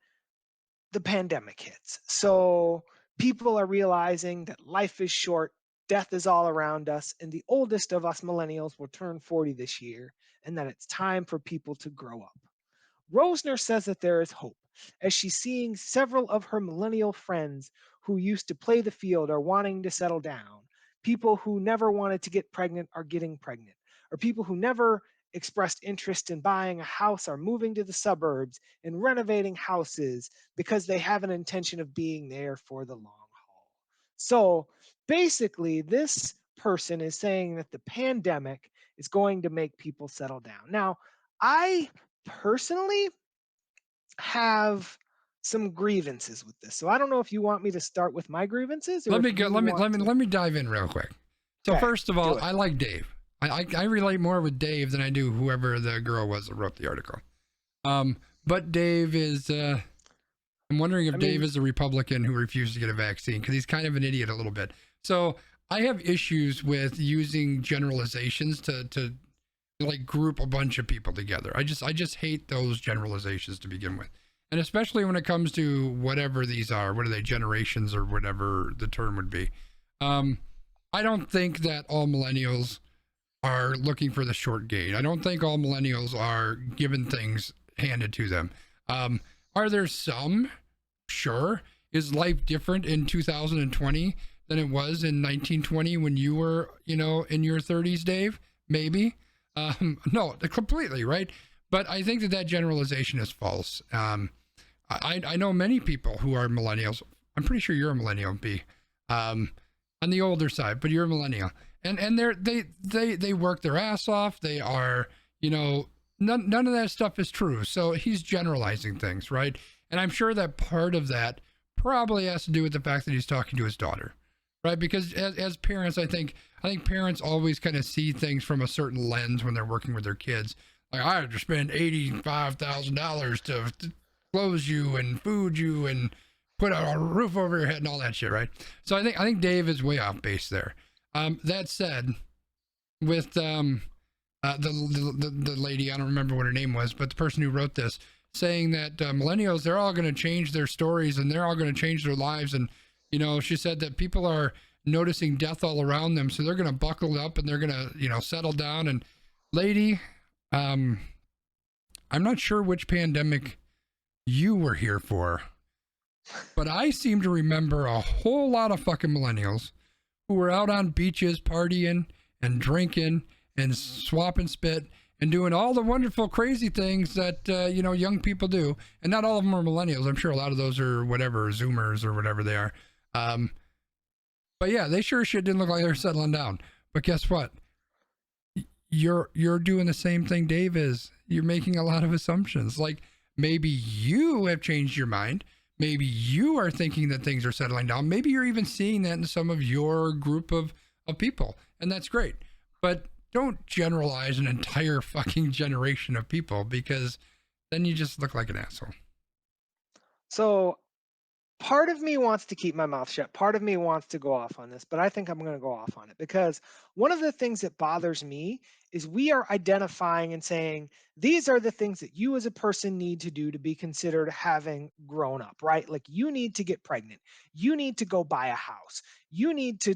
the pandemic hits. So people are realizing that life is short, death is all around us, and the oldest of us millennials will turn 40 this year, and that it's time for people to grow up. Rosner says that there is hope, as she's seeing several of her millennial friends who used to play the field are wanting to settle down. People who never wanted to get pregnant are getting pregnant, or people who never expressed interest in buying a house are moving to the suburbs and renovating houses because they have an intention of being there for the long haul. So basically, this person is saying that the pandemic is going to make people settle down. Now, I personally have some grievances with this. So I don't know if you want me to start with my grievances or Let me if go. you Let me want to. let me dive in real quick. So Okay, first of do all, it. I like Dave. I relate more with Dave than I do whoever the girl was that wrote the article. But Dave is. I'm wondering if I Dave mean, is a Republican who refused to get a vaccine because he's kind of an idiot a little bit. So I have issues with using generalizations to like group a bunch of people together. I just hate those generalizations to begin with. And especially when it comes to whatever these are, what are they, generations or whatever the term would be. I don't think that all millennials are looking for the short gain. I don't think all millennials are given things handed to them. Are there some? Sure. Is life different in 2020 than it was in 1920 when you were, in your 30s, Dave? Maybe. No, completely, right? But I think that generalization is false. I know many people who are millennials. I'm pretty sure you're a millennial, B. On the older side, but you're a millennial. And they work their ass off. They are, none of that stuff is true. So he's generalizing things, right? And I'm sure that part of that probably has to do with the fact that he's talking to his daughter, right? Because as parents, I think parents always kind of see things from a certain lens when they're working with their kids. Like, I have to spend $85,000 to clothe you and food you and put a roof over your head and all that shit, right? So I think Dave is way off base there. That said, with the lady, I don't remember what her name was, but the person who wrote this, saying that millennials, they're all going to change their stories and they're all going to change their lives. And, she said that people are noticing death all around them. So they're going to buckle up and they're going to, settle down. And lady, I'm not sure which pandemic you were here for, but I seem to remember a whole lot of fucking millennials who were out on beaches partying and drinking and swapping spit and doing all the wonderful, crazy things that, young people do. And not all of them are millennials. I'm sure a lot of those are whatever, Zoomers or whatever they are. But yeah, they sure shit didn't look like they were settling down. But guess what? You're doing the same thing Dave is. You're making a lot of assumptions. Like, maybe you have changed your mind. Maybe you are thinking that things are settling down. Maybe you're even seeing that in some of your group of people. And that's great. But don't generalize an entire fucking generation of people, because then you just look like an asshole. So part of me wants to keep my mouth shut. Part of me wants to go off on this, but I think I'm going to go off on it because one of the things that bothers me is we are identifying and saying, these are the things that you as a person need to do to be considered having grown up, right? Like, you need to get pregnant. You need to go buy a house. You need to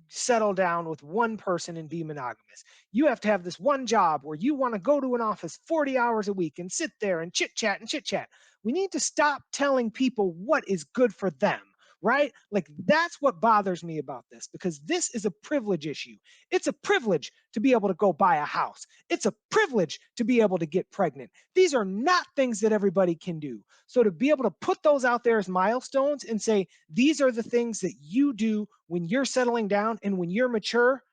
settle down with one person and be monogamous. You have to have this one job where you want to go to an office 40 hours a week and sit there and chit chat and chit chat. We need to stop telling people what is good for them, right? Like, that's what bothers me about this, because this is a privilege issue. It's a privilege to be able to go buy a house. It's a privilege to be able to get pregnant. These are not things that everybody can do. So to be able to put those out there as milestones and say, these are the things that you do when you're settling down and when you're mature,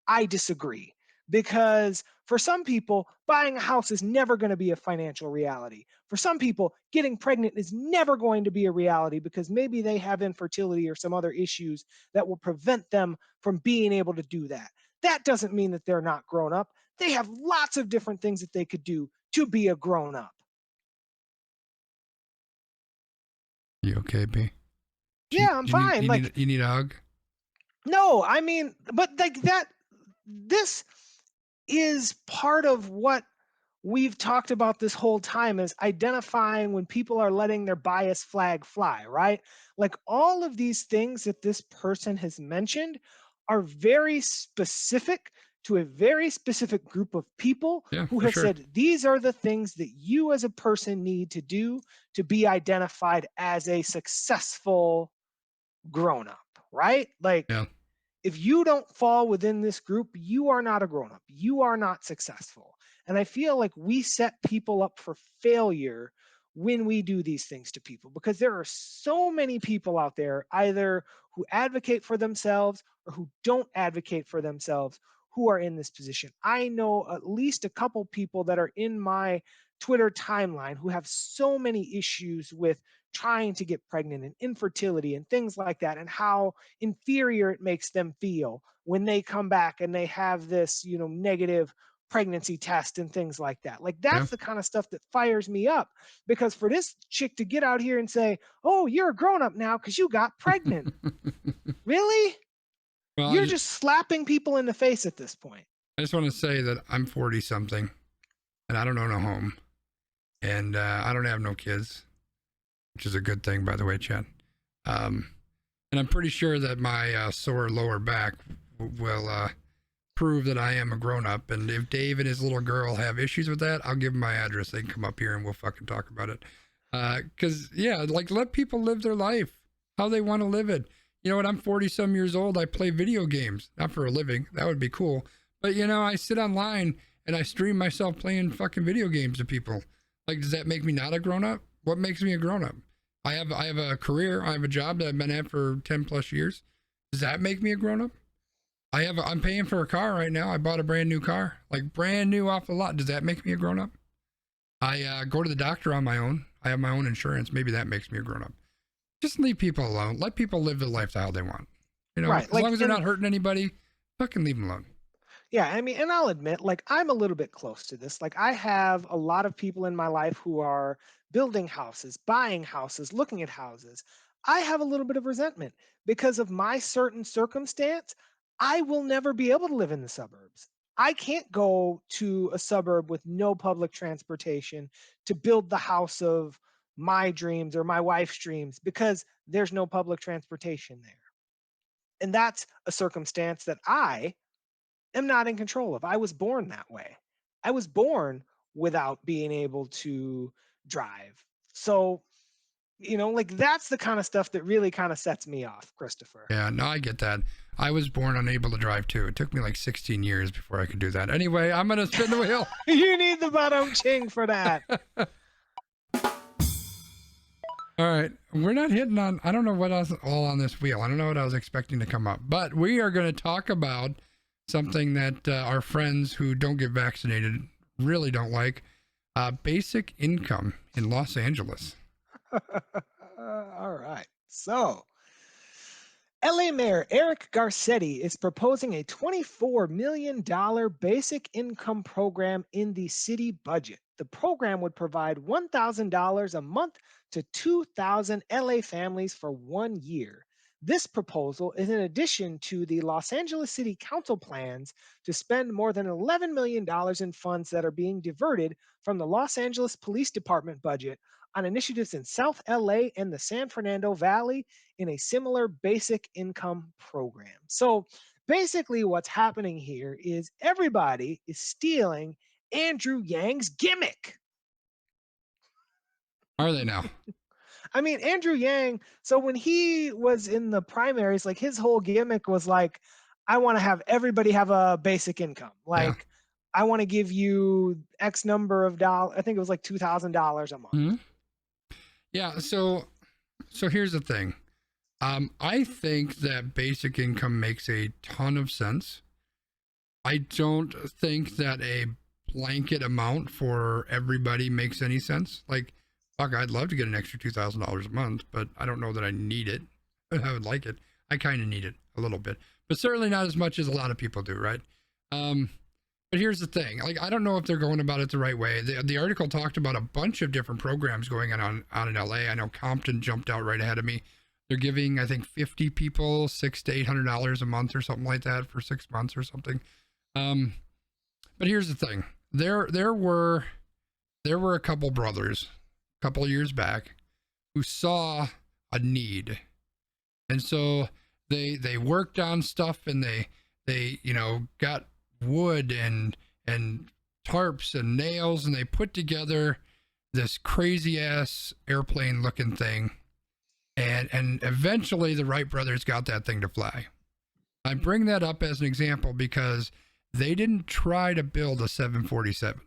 I disagree. Because for some people, buying a house is never going to be a financial reality. For some people, getting pregnant is never going to be a reality because maybe they have infertility or some other issues that will prevent them from being able to do that. That doesn't mean that they're not grown up. They have lots of different things that they could do to be a grown up. You okay, B? Yeah, I'm fine. You need a hug? No, I mean, but like that, this is part of what we've talked about this whole time is identifying when people are letting their bias flag fly, right? Like all of these things that this person has mentioned are very specific to a very specific group of people Yeah, who for have sure. said these are the things that you as a person need to do to be identified as a successful grown up, right? Like Yeah. if you don't fall within this group, you are not a grown up. You are not successful. And I feel like we set people up for failure when we do these things to people because there are so many people out there either who advocate for themselves or who don't advocate for themselves who are in this position. I know at least a couple people that are in my Twitter timeline who have so many issues with trying to get pregnant and infertility and things like that, and how inferior it makes them feel when they come back and they have this, negative pregnancy test and things like that. Like Yeah. that's the kind of stuff that fires me up because for this chick to get out here and say, "Oh, you're a grown up now because you got pregnant." Really? Well, You're just slapping people in the face at this point. I just want to say that I'm 40 something and I don't own a home and I don't have no kids, which is a good thing, by the way, Chad. And I'm pretty sure that my sore lower back will prove that I am a grown up. And if Dave and his little girl have issues with that, I'll give them my address. They can come up here and we'll fucking talk about it. Because, yeah, like let people live their life how they want to live it. You know what? I'm 40 some years old. I play video games, not for a living. That would be cool. But, I sit online and I stream myself playing fucking video games to people. Like, does that make me not a grown up? What makes me a grown up? I have a career. I have a job that I've been at for 10 plus years. Does that make me a grown up? I'm paying for a car right now. I bought a brand new car, like brand new off the lot. Does that make me a grown up? I go to the doctor on my own. I have my own insurance. Maybe that makes me a grown up. Just leave people alone. Let people live their lifestyle they want. Right. As long as they're not hurting anybody, fucking leave them alone. Yeah, I mean, and I'll admit, like, I'm a little bit close to this. Like, I have a lot of people in my life who are building houses, buying houses, looking at houses. I have a little bit of resentment because of my certain circumstance. I will never be able to live in the suburbs. I can't go to a suburb with no public transportation to build the house of my dreams or my wife's dreams because there's no public transportation there. And that's a circumstance that I am not in control of. I was born that way. I was born without being able to drive. So, like that's the kind of stuff that really kind of sets me off, Christopher. Yeah, no, I get that. I was born unable to drive too. It took me like 16 years before I could do that. Anyway, I'm going to spin the wheel. You need the bottom ching for that. All right. We're not hitting on, I don't know what else all on this wheel. I don't know what I was expecting to come up, but we are going to talk about something that our friends who don't get vaccinated really don't like, basic income in Los Angeles. All right. So, LA Mayor Eric Garcetti is proposing a $24 million basic income program in the city budget. The program would provide $1,000 a month to 2,000 LA families for 1 year. This proposal is in addition to the Los Angeles City Council plans to spend more than $11 million in funds that are being diverted from the Los Angeles Police Department budget on initiatives in South LA and the San Fernando Valley in a similar basic income program. So basically, what's happening here is everybody is stealing Andrew Yang's gimmick. Are they now? I mean, Andrew Yang, so when he was in the primaries, like his whole gimmick was like, I want to have everybody have a basic income. Like, I want to give you X number of dollars. I think it was like $2,000 a month. Mm-hmm. Yeah. So here's the thing. I think that basic income makes a ton of sense. I don't think that a blanket amount for everybody makes any sense. Like, fuck, I'd love to get an extra $2,000 a month, but I don't know that I need it. I would like it. I kind of need it a little bit, but certainly not as much as a lot of people do, right? But here's the thing. Like, I don't know if they're going about it the right way. The article talked about a bunch of different programs going on in LA. I know Compton jumped out right ahead of me. They're giving, I think, 50 people $600 to $800 a month or something like that for 6 months or something. But here's the thing. there were a couple brothers a couple of years back who saw a need, and so they worked on stuff, and they got wood and tarps and nails, and they put together this crazy ass airplane looking thing, and eventually the Wright brothers got that thing to fly. I bring that up as an example because they didn't try to build a 747.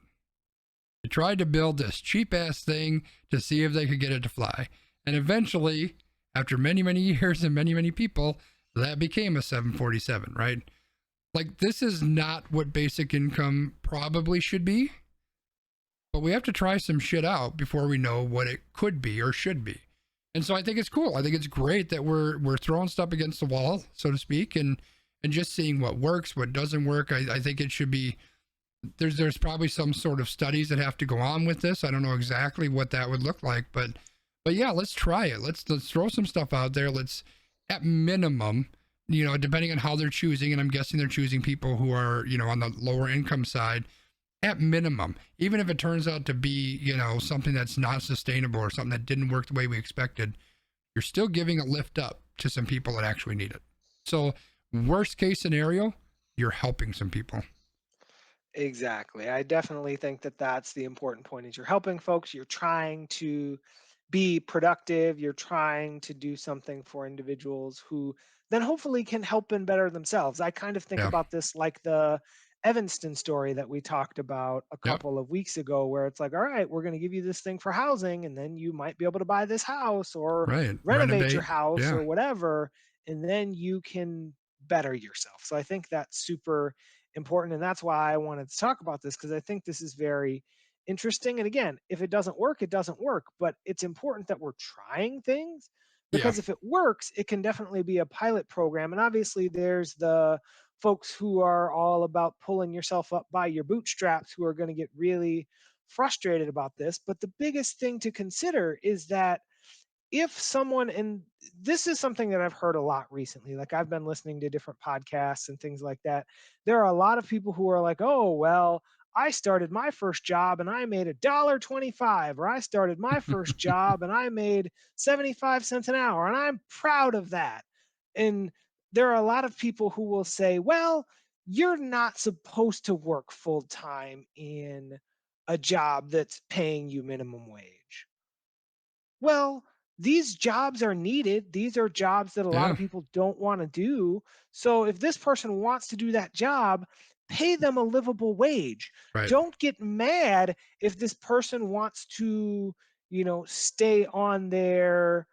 They tried to build this cheap ass thing to see if they could get it to fly, and eventually, after many years and many people, that became a 747, right? Like, this is not what basic income probably should be, but we have to try some shit out before we know what it could be or should be. And so I think it's cool. I think it's great that we're throwing stuff against the wall, so to speak, and just seeing what works, what doesn't work. I think it should be, there's probably some sort of studies that have to go on with this. I don't know exactly what that would look like, but yeah, let's try it. Let's throw some stuff out there. Let's, at minimum, depending on how they're choosing, and I'm guessing they're choosing people who are, on the lower income side, at minimum, even if it turns out to be, something that's not sustainable or something that didn't work the way we expected, you're still giving a lift up to some people that actually need it. So worst case scenario, you're helping some people. Exactly. I definitely think that that's the important point, is you're helping folks. You're trying to be productive. You're trying to do something for individuals who then hopefully can help and better themselves. I kind of think Yeah. about this like the Evanston story that we talked about a Yep. couple of weeks ago, where it's like, all right, we're going to give you this thing for housing, and then you might be able to buy this house or Right. renovate your house Yeah. or whatever, and then you can better yourself. So I think that's super important, and that's why I wanted to talk about this, because I think this is very interesting. And again, if it doesn't work, it doesn't work, but it's important that we're trying things, because Yeah. if it works, it can definitely be a pilot program. And obviously there's the folks who are all about pulling yourself up by your bootstraps, who are going to get really frustrated about this. But the biggest thing to consider is that if someone, and this is something that I've heard a lot recently, like I've been listening to different podcasts and things like that, there are a lot of people who are like, oh, well, I started my first job and I made $1.25, or I started my first job and I made 75 cents an hour, and I'm proud of that. And there are a lot of people who will say, well, you're not supposed to work full time in a job that's paying you minimum wage. Well, these jobs are needed. These are jobs that a lot Yeah. of people don't want to do. So if this person wants to do that job, pay them a livable wage. Right. Don't get mad if this person wants to, stay on their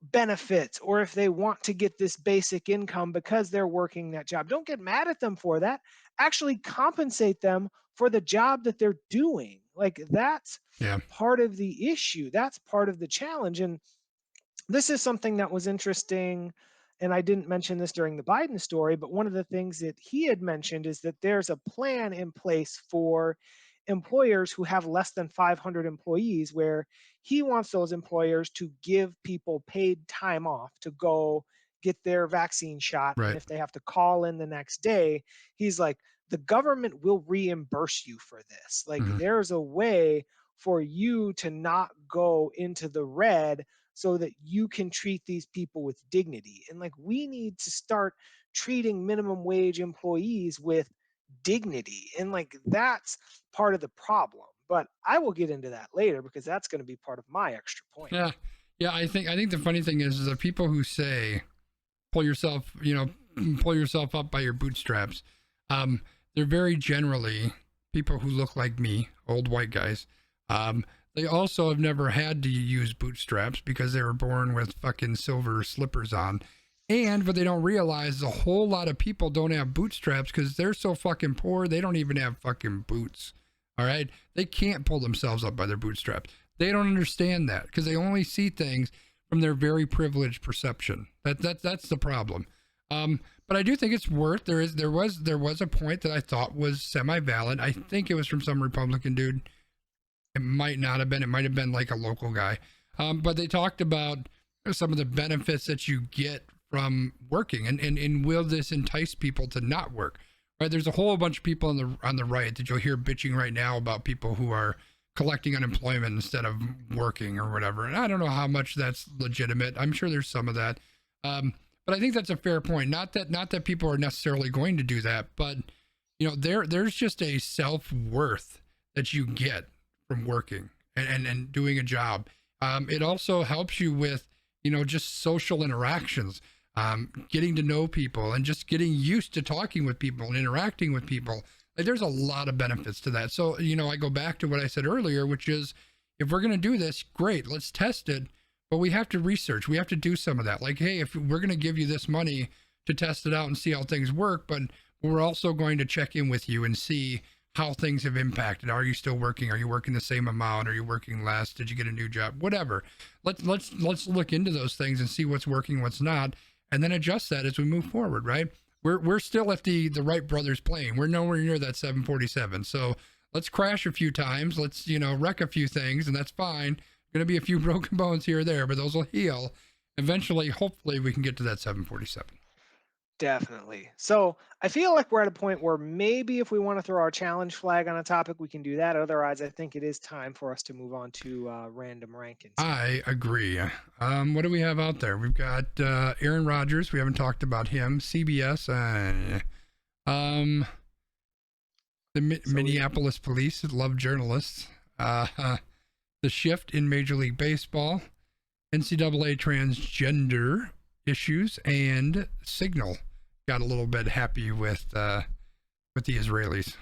benefits, or if they want to get this basic income because they're working that job. Don't get mad at them for that. Actually compensate them for the job that they're doing. Like, that's Yeah. part of the issue. That's part of the challenge. And this is something that was interesting, and I didn't mention this during the Biden story, but one of the things that he had mentioned is that there's a plan in place for employers who have less than 500 employees, where he wants those employers to give people paid time off to go get their vaccine shot. And Right. if they have to call in the next day, he's like, the government will reimburse you for this. Like, Mhm. there's a way for you to not go into the red, so that you can treat these people with dignity. And like, we need to start treating minimum wage employees with dignity. And like, that's part of the problem. But I will get into that later, because that's going to be part of my extra point. Yeah. Yeah. I think the funny thing is the people who say, pull yourself up by your bootstraps. They're very generally people who look like me, old white guys. They also have never had to use bootstraps because they were born with fucking silver slippers on. And what they don't realize is a whole lot of people don't have bootstraps because they're so fucking poor, they don't even have fucking boots. All right? They can't pull themselves up by their bootstraps. They don't understand that because they only see things from their very privileged perception. That's the problem. But I do think it's worth, there was a point that I thought was semi-valid. I think it was from some Republican dude. It might not have been. It might have been like a local guy. But they talked about some of the benefits that you get from working, and will this entice people to not work? right? There's a whole bunch of people on the right that you'll hear bitching right now about people who are collecting unemployment instead of working or whatever. And I don't know how much that's legitimate. I'm sure there's some of that. But I think that's a fair point. Not that people are necessarily going to do that, but there's just a self-worth that you get from working and doing a job. It also helps you with, just social interactions, getting to know people and just getting used to talking with people and interacting with people. Like, there's a lot of benefits to that. So, I go back to what I said earlier, which is, if we're going to do this, great, let's test it. But we have to research. We have to do some of that. Like, hey, if we're going to give you this money to test it out and see how things work, but we're also going to check in with you and see how things have impacted. Are you still working? Are you working the same amount? Are you working less? Did you get a new job? Whatever. Let's look into those things and see what's working, what's not, and then adjust that as we move forward, right? We're still at the Wright brothers plane. We're nowhere near that 747. So let's crash a few times. Let's, wreck a few things, and that's fine. Going to be a few broken bones here or there, but those will heal. Eventually, hopefully, we can get to that 747. Definitely. So I feel like we're at a point where maybe if we want to throw our challenge flag on a topic, we can do that. Otherwise, I think it is time for us to move on to random rankings. I agree. What do we have out there? We've got Aaron Rodgers. We haven't talked about him. CBS. Minneapolis police love journalists. The shift in Major League Baseball. NCAA transgender issues, and Signal got a little bit happy with the Israelis.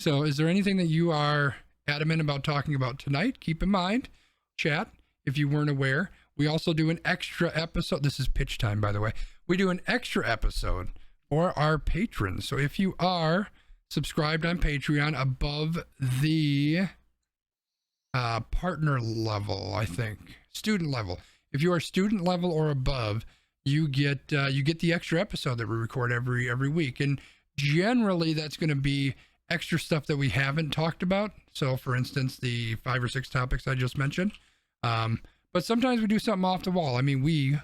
So is there anything that you are adamant about talking about tonight? Keep in mind, chat, if you weren't aware, we also do an extra episode. This is pitch time, by the way. We do an extra episode for our patrons. So if you are subscribed on Patreon above the partner level, I think, student level. If you are student level or above, you get the extra episode that we record every week, and generally that's going to be extra stuff that we haven't talked about. So, for instance, the 5 or 6 topics I just mentioned. But sometimes we do something off the wall. I mean, we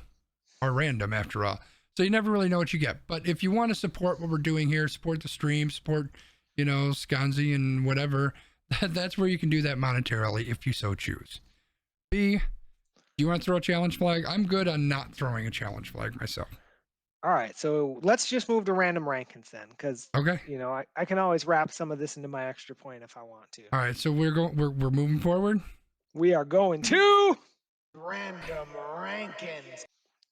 are random after all, so you never really know what you get. But if you want to support what we're doing here, support the stream, support Skanzi and whatever, that's where you can do that monetarily if you so choose. B. You want to throw a challenge flag? I'm good on not throwing a challenge flag myself. All right, so let's just move to random rankings then, because okay, I can always wrap some of this into my extra point if I want to. All right, so we're moving forward. We are going to Random rankings.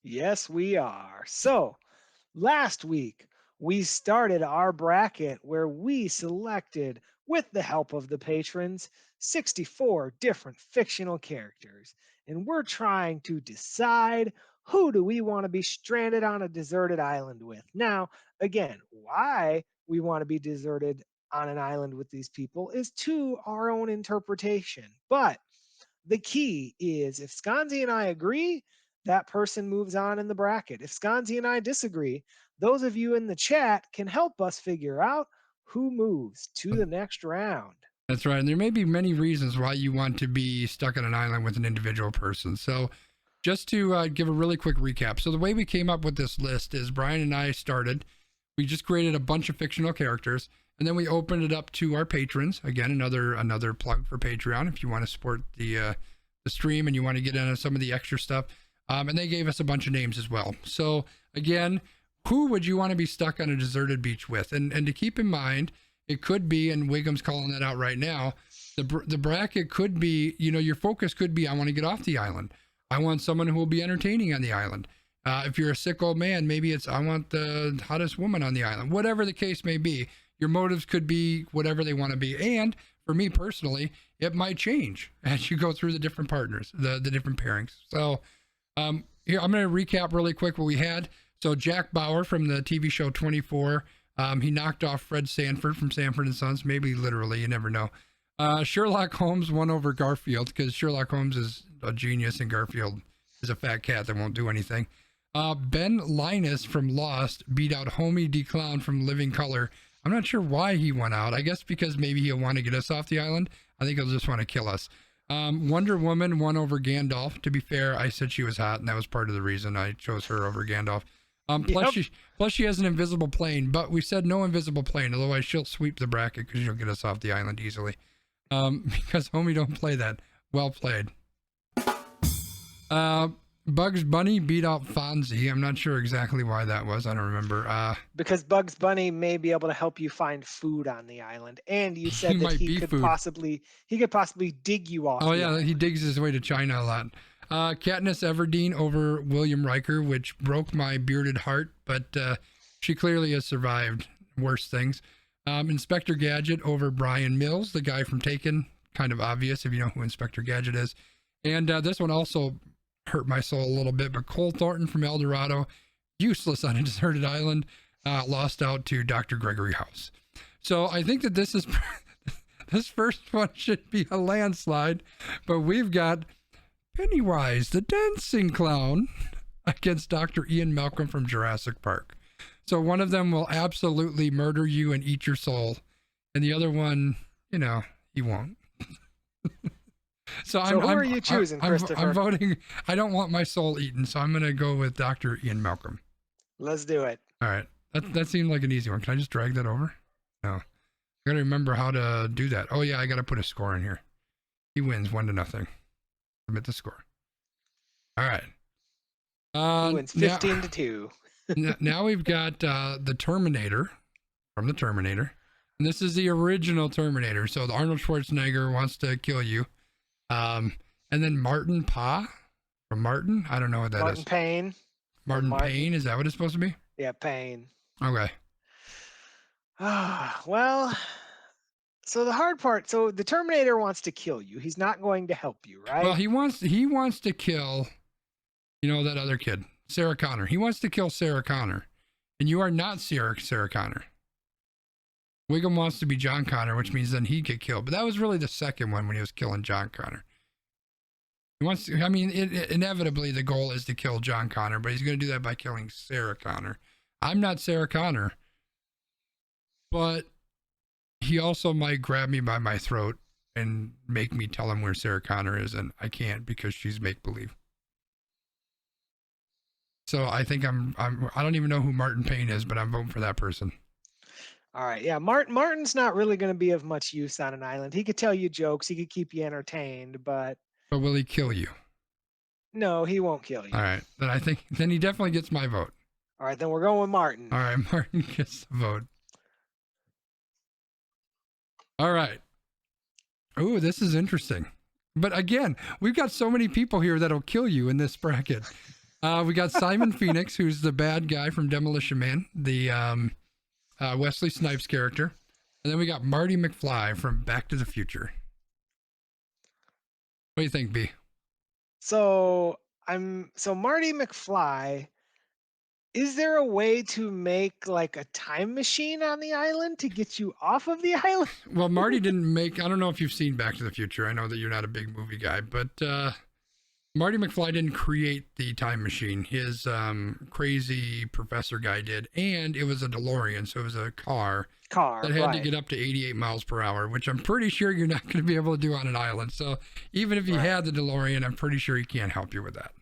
Yes, we are. So last week we started our bracket where we selected, with the help of the patrons, 64 different fictional characters. And we're trying to decide, who do we want to be stranded on a deserted island with? Now, again, why we want to be deserted on an island with these people is to our own interpretation. But the key is, if Skanzi and I agree, that person moves on in the bracket. If Skanzi and I disagree, those of you in the chat can help us figure out who moves to the next round. That's right. And there may be many reasons why you want to be stuck on an island with an individual person. So just to give a really quick recap. So the way we came up with this list is Brian and I started. We just created a bunch of fictional characters, and then we opened it up to our patrons. Again, another plug for Patreon if you want to support the stream and you want to get into some of the extra stuff. And they gave us a bunch of names as well. So again, who would you want to be stuck on a deserted beach with? And to keep in mind, it could be, and Wiggum's calling that out right now, the bracket could be, your focus could be, I want to get off the island. I want someone who will be entertaining on the island. If you're a sick old man, maybe it's, I want the hottest woman on the island. Whatever the case may be, your motives could be whatever they want to be. And for me personally, it might change as you go through the different partners, the different pairings. So here, I'm going to recap really quick what we had. So Jack Bauer from the TV show 24, he knocked off Fred Sanford from Sanford & Sons, maybe literally, you never know. Sherlock Holmes won over Garfield because Sherlock Holmes is a genius and Garfield is a fat cat that won't do anything. Ben Linus from Lost beat out Homie D. Clown from Living Color. I'm not sure why he went out. I guess because maybe he'll want to get us off the island. I think he'll just want to kill us. Wonder Woman won over Gandalf. To be fair, I said she was hot, and that was part of the reason I chose her over Gandalf. Plus Yep. she has an invisible plane, but we said no invisible plane. Otherwise, she'll sweep the bracket because she'll get us off the island easily. Because homie don't play that. Well played. Bugs Bunny beat out Fonzie. I'm not sure exactly why that was. I don't remember. Because Bugs Bunny may be able to help you find food on the island, and you said that might he be could food. possibly dig you off. Oh the yeah, island. he digs his way to China a lot. Katniss Everdeen over William Riker, which broke my bearded heart, but she clearly has survived worse things. Inspector Gadget over Brian Mills, the guy from Taken. Kind of obvious if you know who Inspector Gadget is. And this one also hurt my soul a little bit, but Cole Thornton from El Dorado, useless on a deserted island, lost out to Dr. Gregory House. So I think that this first one should be a landslide, but we've got Pennywise, the dancing clown, against Dr. Ian Malcolm from Jurassic Park. So one of them will absolutely murder you and eat your soul, and the other one, he won't. So who are you choosing, Christopher? I'm voting. I don't want my soul eaten, so I'm going to go with Dr. Ian Malcolm. Let's do it. All right. That seemed like an easy one. Can I just drag that over? No. I got to remember how to do that. Oh, yeah, I got to put a score in here. He wins 1-0. Submit the score. All right. He wins 15-2. Now we've got the Terminator from the Terminator. And this is the original Terminator. So the Arnold Schwarzenegger wants to kill you. And then Martin Pa from Martin. I don't know what that Martin is. Payne. Martin Payne. Is that what it's supposed to be? Yeah, Payne. Okay. Well, so the hard part. So the Terminator wants to kill you. He's not going to help you, right? Well, he wants to kill, that other kid, Sarah Connor. He wants to kill Sarah Connor, and you are not Sarah Connor. Wiggum wants to be John Connor, which means then he'd get killed. But that was really the second one when he was killing John Connor. He wants to, inevitably the goal is to kill John Connor, but he's going to do that by killing Sarah Connor. I'm not Sarah Connor, but he also might grab me by my throat and make me tell him where Sarah Connor is, and I can't because she's make-believe. So I think I don't even know who Martin Payne is, but I'm voting for that person. All right. Yeah. Martin's not really going to be of much use on an island. He could tell you jokes. He could keep you entertained, but will he kill you? No, he won't kill you. All right. Then he definitely gets my vote. All right. Then we're going with Martin. All right. Martin gets the vote. All right. Ooh, this is interesting. But again, we've got so many people here that'll kill you in this bracket. We got Simon Phoenix, who's the bad guy from Demolition Man, the Wesley Snipes character. And then we got Marty McFly from Back to the Future. What do you think, B? So Marty McFly, is there a way to make like a time machine on the island to get you off of the island? Well, Marty didn't make, I don't know if you've seen Back to the Future. I know that you're not a big movie guy, but Marty McFly didn't create the time machine. His crazy professor guy did, and it was a DeLorean, so it was a car that had to get up to 88 miles per hour, which I'm pretty sure you're not going to be able to do on an island. So even if he had the DeLorean, I'm pretty sure he can't help you with that.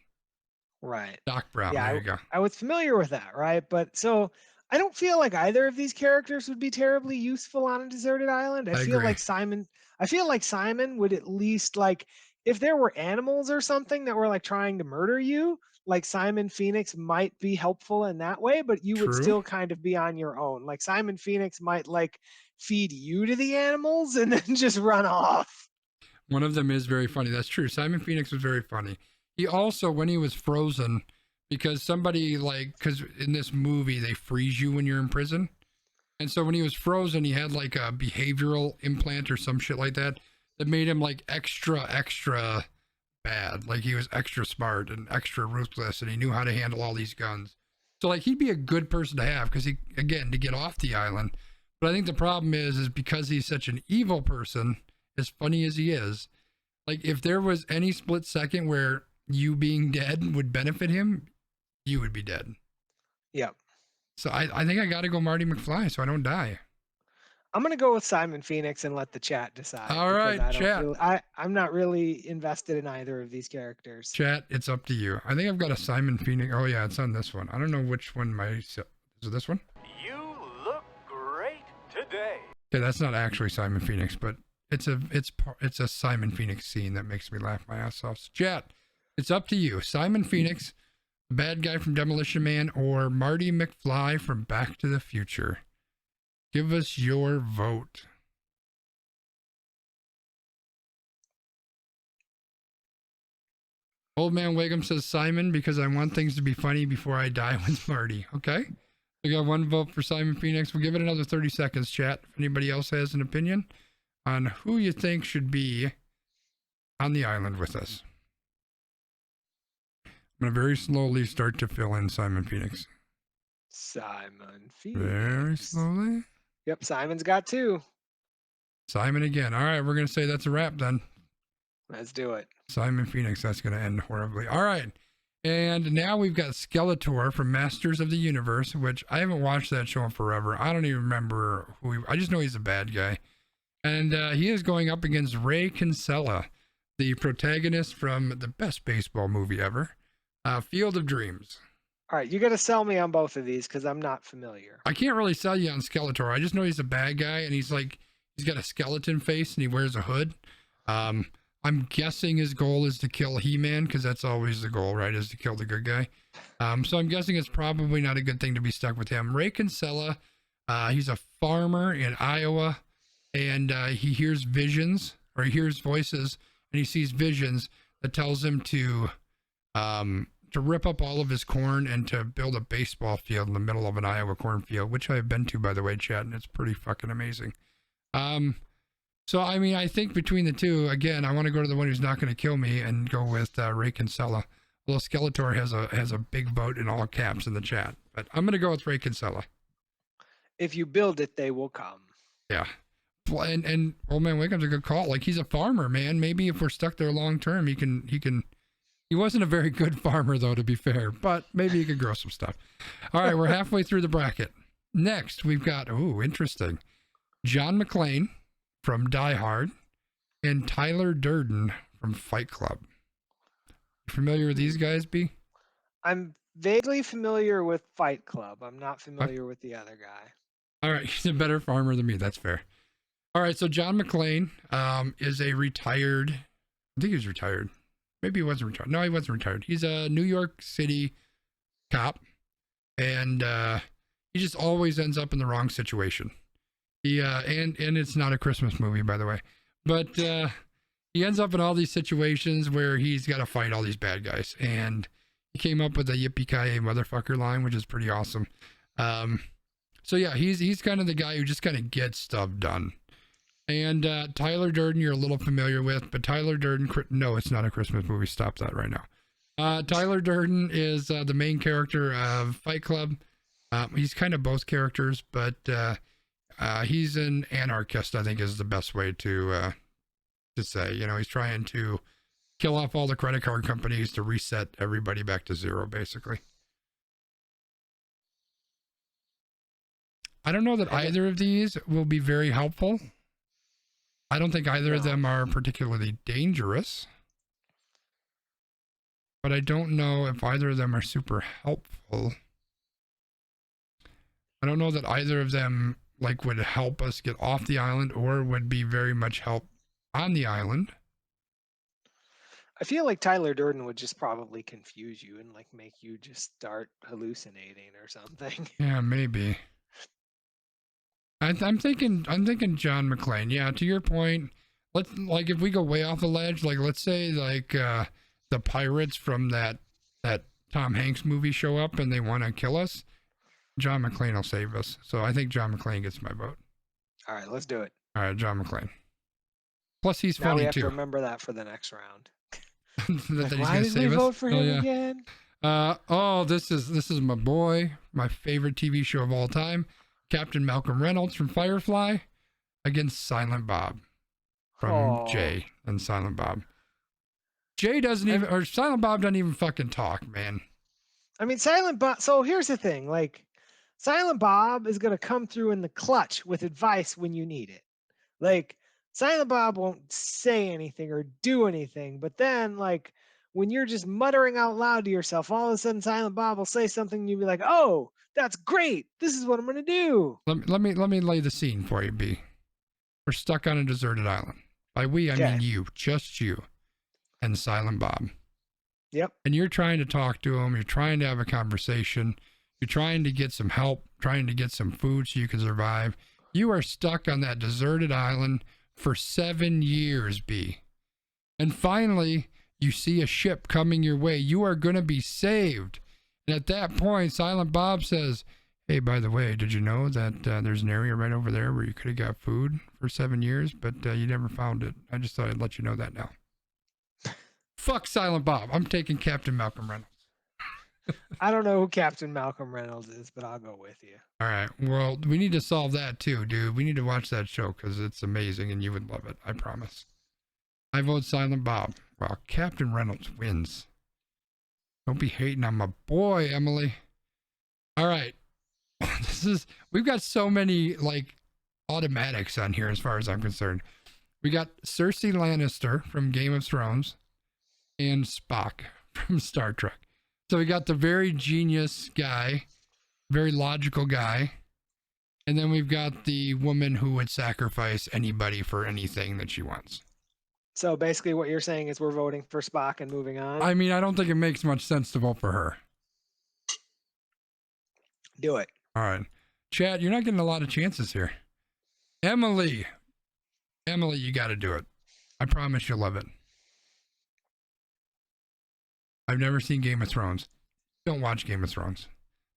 Right. Doc Brown, Yeah, there you go. I was familiar with that, right? But so I don't feel like either of these characters would be terribly useful on a deserted island. I feel agree. like Simon would at least, like, if there were animals or something that were like trying to murder you, like Simon Phoenix might be helpful in that way, but you would still kind of be on your own. Like Simon Phoenix might like feed you to the animals and then just run off. One of them is very funny. That's true. Simon Phoenix was very funny. He also, when he was frozen, because because in this movie, they freeze you when you're in prison. And so when he was frozen, he had like a behavioral implant or some shit like that made him like extra bad. Like he was extra smart and extra ruthless, and he knew how to handle all these guns. So like he'd be a good person to have because he, again, to get off the island. But I think the problem is because he's such an evil person, as funny as he is, like if there was any split second where you being dead would benefit him, you would be dead. Yep. So I think I got to go Marty McFly so I don't die. I'm gonna go with Simon Phoenix and let the chat decide. All because right, I don't chat. really, I'm not really invested in either of these characters. Chat, it's up to you. I think I've got a Simon Phoenix. Oh yeah, it's on this one. I don't know which one is it this one? You look great today. Okay, that's not actually Simon Phoenix, but it's a Simon Phoenix scene that makes me laugh my ass off. So chat, it's up to you. Simon Phoenix, the bad guy from Demolition Man, or Marty McFly from Back to the Future. Give us your vote. Old Man Wiggum says Simon because I want things to be funny before I die with Marty. Okay. We got one vote for Simon Phoenix. We'll give it another 30 seconds, chat. If anybody else has an opinion on who you think should be on the island with us. I'm going to very slowly start to fill in Simon Phoenix. Simon Phoenix. Very slowly. Yep, Simon's got 2. Simon again. All right, we're going to say that's a wrap then. Let's do it. Simon Phoenix, that's going to end horribly. All right. And now we've got Skeletor from Masters of the Universe, which I haven't watched that show in forever. I don't even remember I just know he's a bad guy. And he is going up against Ray Kinsella, the protagonist from the best baseball movie ever, Field of Dreams. All right, you got to sell me on both of these because I'm not familiar. I can't really sell you on Skeletor. I just know he's a bad guy, and he's got a skeleton face, and he wears a hood. I'm guessing his goal is to kill He-Man, because that's always the goal, right, is to kill the good guy. So I'm guessing it's probably not a good thing to be stuck with him. Ray Kinsella, he's a farmer in Iowa, and he hears visions, or he hears voices, and he sees visions that tells him to rip up all of his corn and to build a baseball field in the middle of an Iowa cornfield, which I have been to, by the way, chat, and it's pretty fucking amazing. So, I mean, I think between the two, again, I want to go to the one who's not going to kill me and go with Ray Kinsella. Although Skeletor has a big vote in all caps in the chat. But I'm going to go with Ray Kinsella. If you build it, they will come. Yeah. And Old Man Wiggum's a good call. Like, he's a farmer, man. Maybe if we're stuck there long term, he wasn't a very good farmer, though, to be fair. But maybe he could grow some stuff. All right, we're halfway through the bracket. Next, we've got, interesting, John McClane from Die Hard, and Tyler Durden from Fight Club. You familiar with these guys, B? I'm vaguely familiar with Fight Club. I'm not familiar with the other guy. All right, he's a better farmer than me. That's fair. All right, so John McClane is a retired, I think he was retired. Maybe he wasn't retired. No, he wasn't retired. He's a New York City cop, and he just always ends up in the wrong situation. And it's not a Christmas movie, by the way, but he ends up in all these situations where he's got to fight all these bad guys, and he came up with a yippee-ki-yay motherfucker line, which is pretty awesome. So yeah, he's kind of the guy who just kind of gets stuff done. And Tyler Durden, you're a little familiar with, but Tyler Durden, no, it's not a Christmas movie. Stop that right now. Tyler Durden is the main character of Fight Club. He's kind of both characters, but he's an anarchist, I think is the best way to say. You know, he's trying to kill off all the credit card companies to reset everybody back to zero, basically. I don't know that either of these will be very helpful. I don't think either of them are particularly dangerous. But I don't know if either of them are super helpful. I don't know that either of them would help us get off the island or would be very much help on the island. I feel like Tyler Durden would just probably confuse you and make you just start hallucinating or something. Yeah, maybe. I'm thinking John McClane. Yeah, to your point, let's if we go way off the ledge, let's say the pirates from that Tom Hanks movie show up and they want to kill us. John McClane will save us. So I think John McClane gets my vote. All right, let's do it. All right, John McClane. Plus, he's now funny we have too. To remember that for the next round. Why did we vote for him again? This is my boy, my favorite TV show of all time, Captain Malcolm Reynolds from Firefly, against Silent Bob from Jay and Silent Bob. Jay doesn't even, or Silent Bob doesn't even fucking talk, man. I mean, Silent Bob. So here's the thing, Silent Bob is going to come through in the clutch with advice when you need it. Like, Silent Bob won't say anything or do anything, but then, like, when you're just muttering out loud to yourself, all of a sudden Silent Bob will say something and you'll be like, oh, that's great. This is what I'm going to do. Let me lay the scene for you, B. We're stuck on a deserted island. By we, I mean you, just you, and Silent Bob. Yep. And you're trying to talk to him. You're trying to have a conversation. You're trying to get some help, trying to get some food so you can survive. You are stuck on that deserted island for 7 years, B. And finally, you see a ship coming your way. You are going to be saved. And at that point, Silent Bob says, hey, by the way, did you know that there's an area right over there where you could have got food for 7 years, but you never found it? I just thought I'd let you know that now. Fuck Silent Bob. I'm taking Captain Malcolm Reynolds. I don't know who Captain Malcolm Reynolds is, but I'll go with you. All right. Well, we need to solve that too, dude. We need to watch that show because it's amazing and you would love it. I promise. I vote Silent Bob. Well, Captain Reynolds wins. Don't be hating on my boy, Emily. All right. We've got so many like automatics on here as far as I'm concerned. We got Cersei Lannister from Game of Thrones and Spock from Star Trek. So we got the very genius guy, very logical guy. And then we've got the woman who would sacrifice anybody for anything that she wants. So basically what you're saying is we're voting for Spock and moving on? I mean, I don't think it makes much sense to vote for her. Do it. All right. Chad, you're not getting a lot of chances here. Emily, you got to do it. I promise you'll love it. I've never seen Game of Thrones. Don't watch Game of Thrones.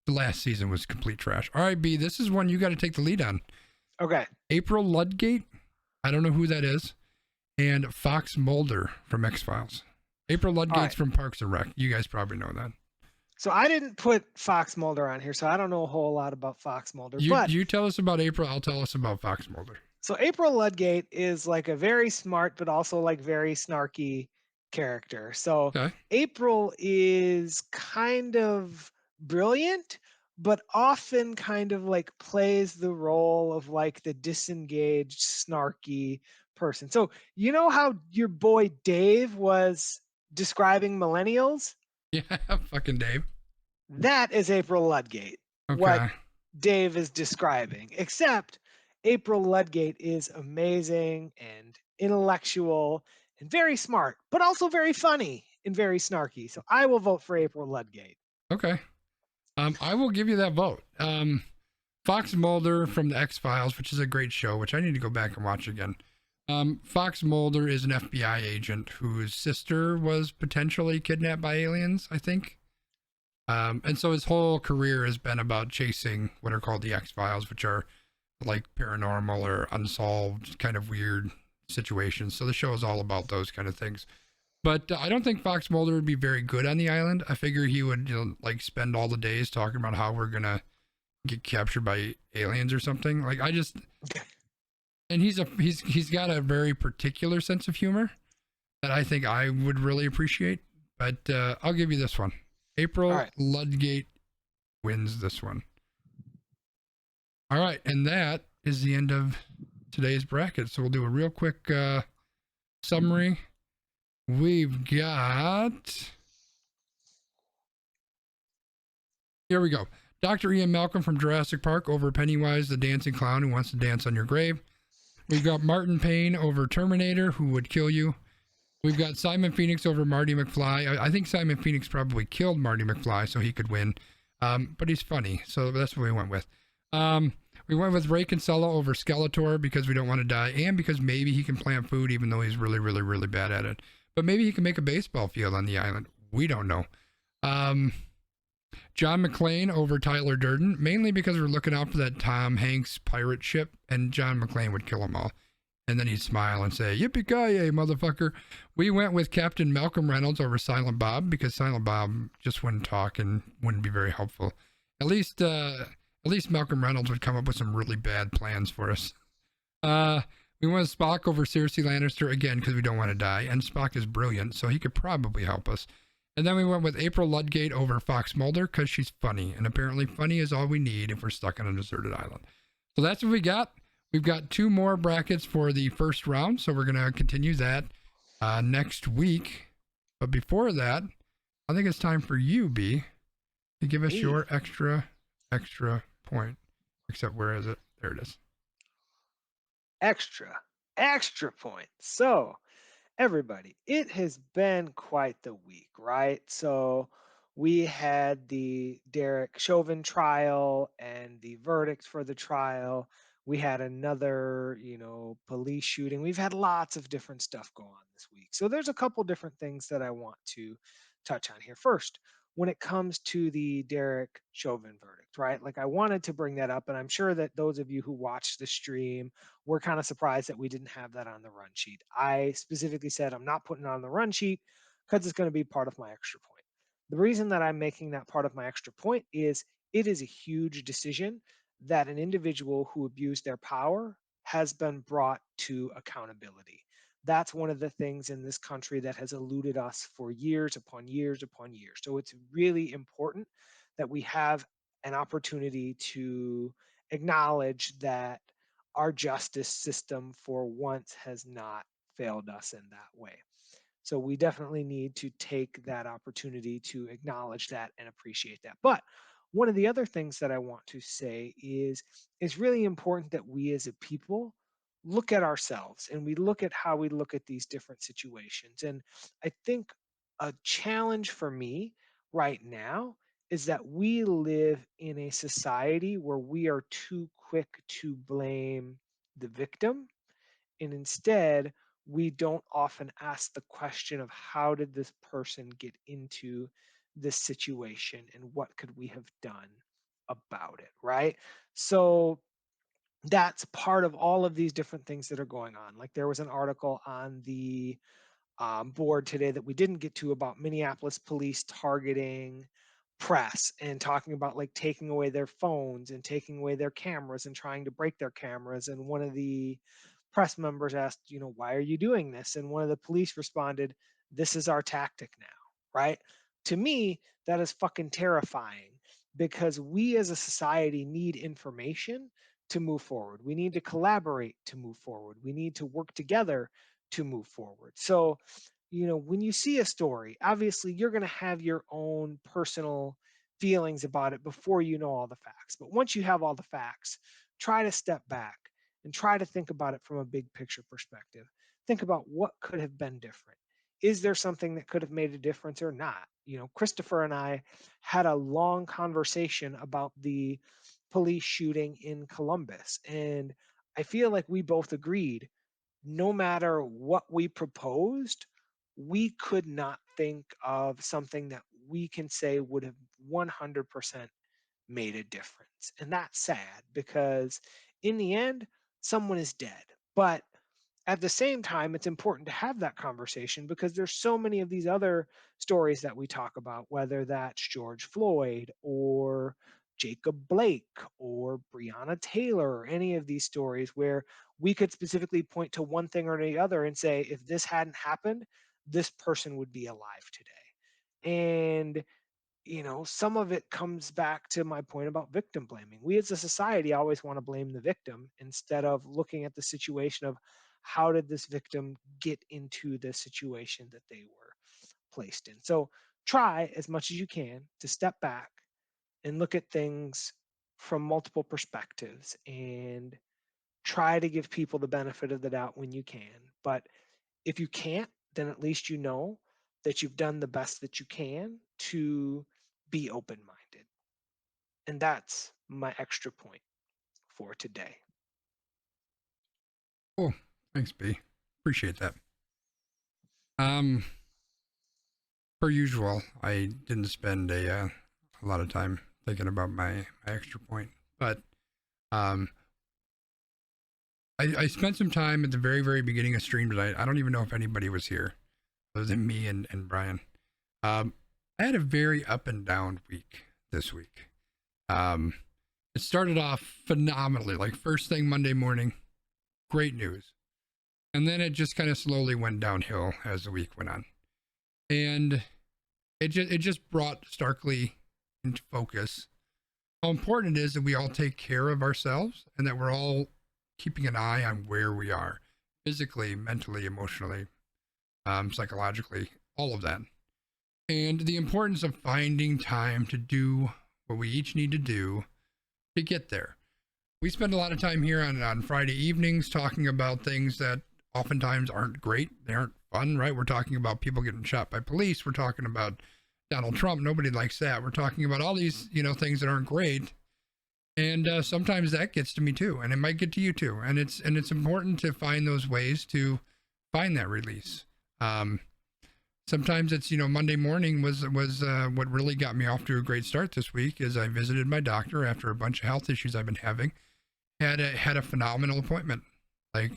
The last season was complete trash. All right, B, this is one you got to take the lead on. Okay. April Ludgate. I don't know who that is. And Fox Mulder from X-Files. April Ludgate's from Parks and Rec. You guys probably know that. So I didn't put Fox Mulder on here, so I don't know a whole lot about Fox Mulder. You tell us about April. I'll tell us about Fox Mulder. So April Ludgate is like a very smart, but also like very snarky character. So Okay. April is kind of brilliant, but often kind of like plays the role of like the disengaged, snarky person. So you know how your boy Dave was describing millennials? Yeah, fucking Dave. That is April Ludgate. Okay. What Dave is describing, except April Ludgate is amazing and intellectual and very smart, but also very funny and very snarky. So I will vote for April Ludgate. Okay. I will give you that vote. Fox Mulder from the X-Files, which is a great show, which I need to go back and watch again. Fox Mulder is an FBI agent whose sister was potentially kidnapped by aliens, I think. And so his whole career has been about chasing what are called the X-Files, which are like paranormal or unsolved kind of weird situations. So the show is all about those kind of things. But I don't think Fox Mulder would be very good on the island. I figure he would like spend all the days talking about how we're going to get captured by aliens or something. Like I just... And he's got a very particular sense of humor that I think I would really appreciate. But I'll give you this one. April Ludgate wins this one. All right, and that is the end of today's bracket. So we'll do a real quick summary. We've got... Here we go. Dr. Ian Malcolm from Jurassic Park over Pennywise, the dancing clown who wants to dance on your grave. We've got Martin Payne over Terminator, who would kill you. We've got Simon Phoenix over Marty McFly. I think Simon Phoenix probably killed Marty McFly, so he could win. But he's funny, so that's what we went with. We went with Ray Kinsella over Skeletor because we don't want to die, and because maybe he can plant food, even though he's really, really, really bad at it. But maybe he can make a baseball field on the island. We don't know. John McClane over Tyler Durden, mainly because we're looking out for that Tom Hanks pirate ship, and John McClane would kill them all. And then he'd smile and say, yippee-ki-yay, motherfucker. We went with Captain Malcolm Reynolds over Silent Bob, because Silent Bob just wouldn't talk and wouldn't be very helpful. At least Malcolm Reynolds would come up with some really bad plans for us. We went with Spock over Cersei Lannister, again, because we don't want to die. And Spock is brilliant, so he could probably help us. And then we went with April Ludgate over Fox Mulder because she's funny. And apparently funny is all we need if we're stuck on a deserted island. So that's what we got. We've got 2 more brackets for the first round. So we're going to continue that next week. But before that, I think it's time for you, B, to give us your extra point. Except where is it? There it is. Extra point. So, everybody, it has been quite the week, right? So, we had the Derek Chauvin trial and the verdict for the trial. We had another, police shooting. We've had lots of different stuff go on this week. So, there's a couple different things that I want to touch on here. First, when it comes to the Derek Chauvin verdict, right? Like I wanted to bring that up, and I'm sure that those of you who watched the stream were kind of surprised that we didn't have that on the run sheet. I specifically said I'm not putting it on the run sheet because it's going to be part of my extra point. The reason that I'm making that part of my extra point is it is a huge decision that an individual who abused their power has been brought to accountability. That's one of the things in this country that has eluded us for years upon years upon years. So it's really important that we have an opportunity to acknowledge that our justice system for once has not failed us in that way. So we definitely need to take that opportunity to acknowledge that and appreciate that. But one of the other things that I want to say is it's really important that we as a people look at ourselves and we look at how we look at these different situations. And I think a challenge for me right now is that we live in a society where we are too quick to blame the victim, and instead we don't often ask the question of how did this person get into this situation and what could we have done about it, right? So that's part of all of these different things that are going on. Like there was an article on the board today that we didn't get to about Minneapolis police targeting press and talking about like taking away their phones and taking away their cameras and trying to break their cameras. And one of the press members asked, why are you doing this? And one of the police responded, this is our tactic now, right? To me, that is fucking terrifying because we as a society need information to move forward. We need to collaborate to move forward. We need to work together to move forward. So, when you see a story, obviously you're going to have your own personal feelings about it before you know all the facts. But once you have all the facts, try to step back and try to think about it from a big picture perspective. Think about what could have been different. Is there something that could have made a difference or not? Christopher and I had a long conversation about the police shooting in Columbus. And I feel like we both agreed no matter what we proposed, we could not think of something that we can say would have 100% made a difference. And that's sad because in the end, someone is dead. But at the same time, it's important to have that conversation because there's so many of these other stories that we talk about, whether that's George Floyd or Jacob Blake or Breonna Taylor or any of these stories where we could specifically point to one thing or the other and say, if this hadn't happened, this person would be alive today. And some of it comes back to my point about victim blaming. We as a society always want to blame the victim instead of looking at the situation of how did this victim get into the situation that they were placed in. So try as much as you can to step back and look at things from multiple perspectives and try to give people the benefit of the doubt when you can. But if you can't, then at least you know that you've done the best that you can to be open minded. And that's my extra point for today. Cool. Thanks, B. Appreciate that. Um, per usual, I didn't spend a lot of time thinking about my extra point, but I spent some time at the very, very beginning of stream tonight. I don't even know if anybody was here other than me and Brian. I had a very up and down week this week. It started off phenomenally, like first thing Monday morning, great news. And then it just kind of slowly went downhill as the week went on. And it just brought starkly into focus how important it is that we all take care of ourselves and that we're all keeping an eye on where we are physically, mentally, emotionally, psychologically, all of that. And the importance of finding time to do what we each need to do to get there. We spend a lot of time here on Friday evenings talking about things that oftentimes aren't great. They aren't fun, right? We're talking about people getting shot by police. We're talking about Donald Trump. Nobody likes that. We're talking about all these, things that aren't great. And sometimes that gets to me too, and it might get to you too. And it's important to find those ways to find that release. Sometimes it's, Monday morning was what really got me off to a great start this week. Is I visited my doctor after a bunch of health issues I've been having. Had a phenomenal appointment. Like,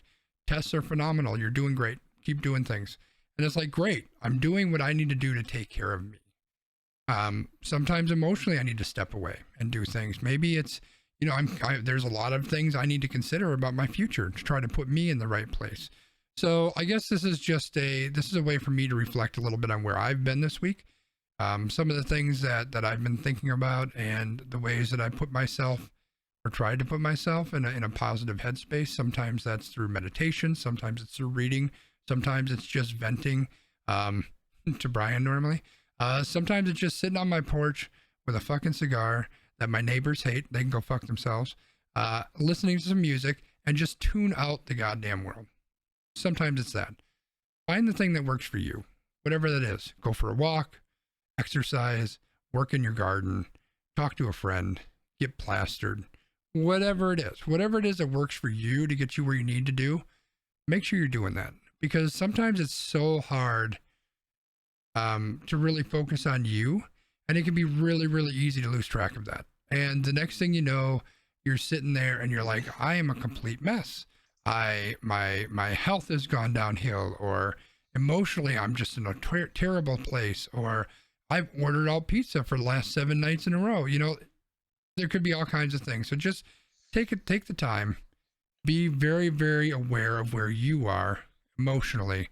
tests are phenomenal. You're doing great. Keep doing things. And it's like, great. I'm doing what I need to do to take care of me. Sometimes emotionally I need to step away and do things. Maybe it's, there's a lot of things I need to consider about my future to try to put me in the right place. So I guess this is a way for me to reflect a little bit on where I've been this week. Some of the things that I've been thinking about and the ways that I put myself or tried to put myself in a positive headspace. Sometimes that's through meditation. Sometimes it's through reading. Sometimes it's just venting, to Brian normally. Sometimes it's just sitting on my porch with a fucking cigar that my neighbors hate. They can go fuck themselves. Listening to some music and just tune out the goddamn world. Sometimes it's that. Find the thing that works for you, whatever that is. Go for a walk, exercise, work in your garden, talk to a friend, get plastered, whatever it is that works for you to get you where you need to do. Make sure you're doing that, because sometimes it's so hard to really focus on you, and it can be really, really easy to lose track of that. And the next thing you know, you're sitting there and you're like, I am a complete mess. My health has gone downhill, or emotionally I'm just in a terrible place, or I've ordered out pizza for the last 7 nights in a row. There could be all kinds of things. So just take the time, be very, very aware of where you are emotionally,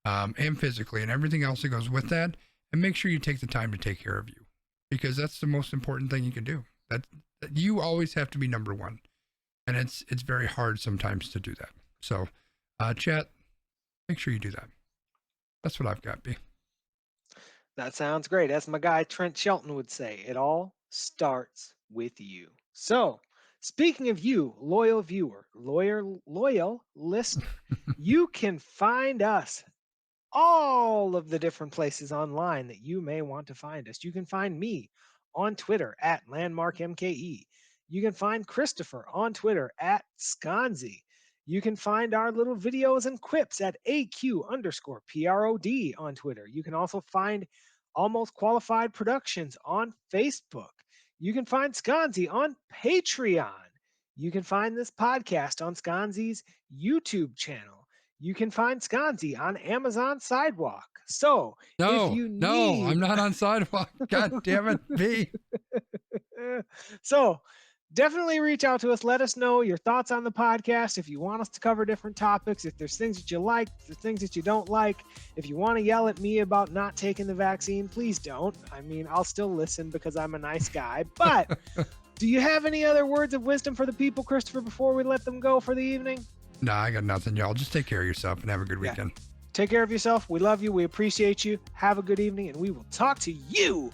and physically, and everything else that goes with that, and make sure you take the time to take care of you, because that's the most important thing you can do. That you always have to be number one, and it's very hard sometimes to do that. So, chat, make sure you do that. That's what I've got, B. That sounds great. As my guy Trent Shelton would say, it all starts with you. So, speaking of you, loyal viewer, loyal listener, you can find us all of the different places online that you may want to find us. You can find me on Twitter at LandmarkMKE. You can find Christopher on Twitter at Sconzi. You can find our little videos and quips at AQ_PROD on Twitter. You can also find Almost Qualified Productions on Facebook. You can find Sconzi on Patreon. You can find this podcast on Sconzi's YouTube channel. You can find Sconzi on Amazon Sidewalk. So, if you need... No, I'm not on Sidewalk. God damn it, B. So, definitely reach out to us. Let us know your thoughts on the podcast. If you want us to cover different topics, if there's things that you like, if there's things that you don't like, if you want to yell at me about not taking the vaccine, please don't. I mean, I'll still listen because I'm a nice guy. But do you have any other words of wisdom for the people, Christopher, before we let them go for the evening? Nah, I got nothing, y'all. Just take care of yourself and have a good weekend. Take care of yourself. We love you. We appreciate you. Have a good evening, and we will talk to you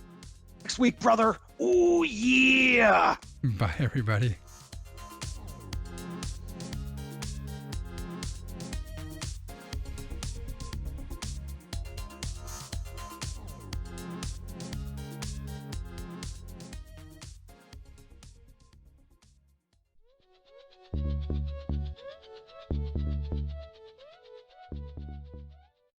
next week, brother. Oh, yeah. Bye, everybody.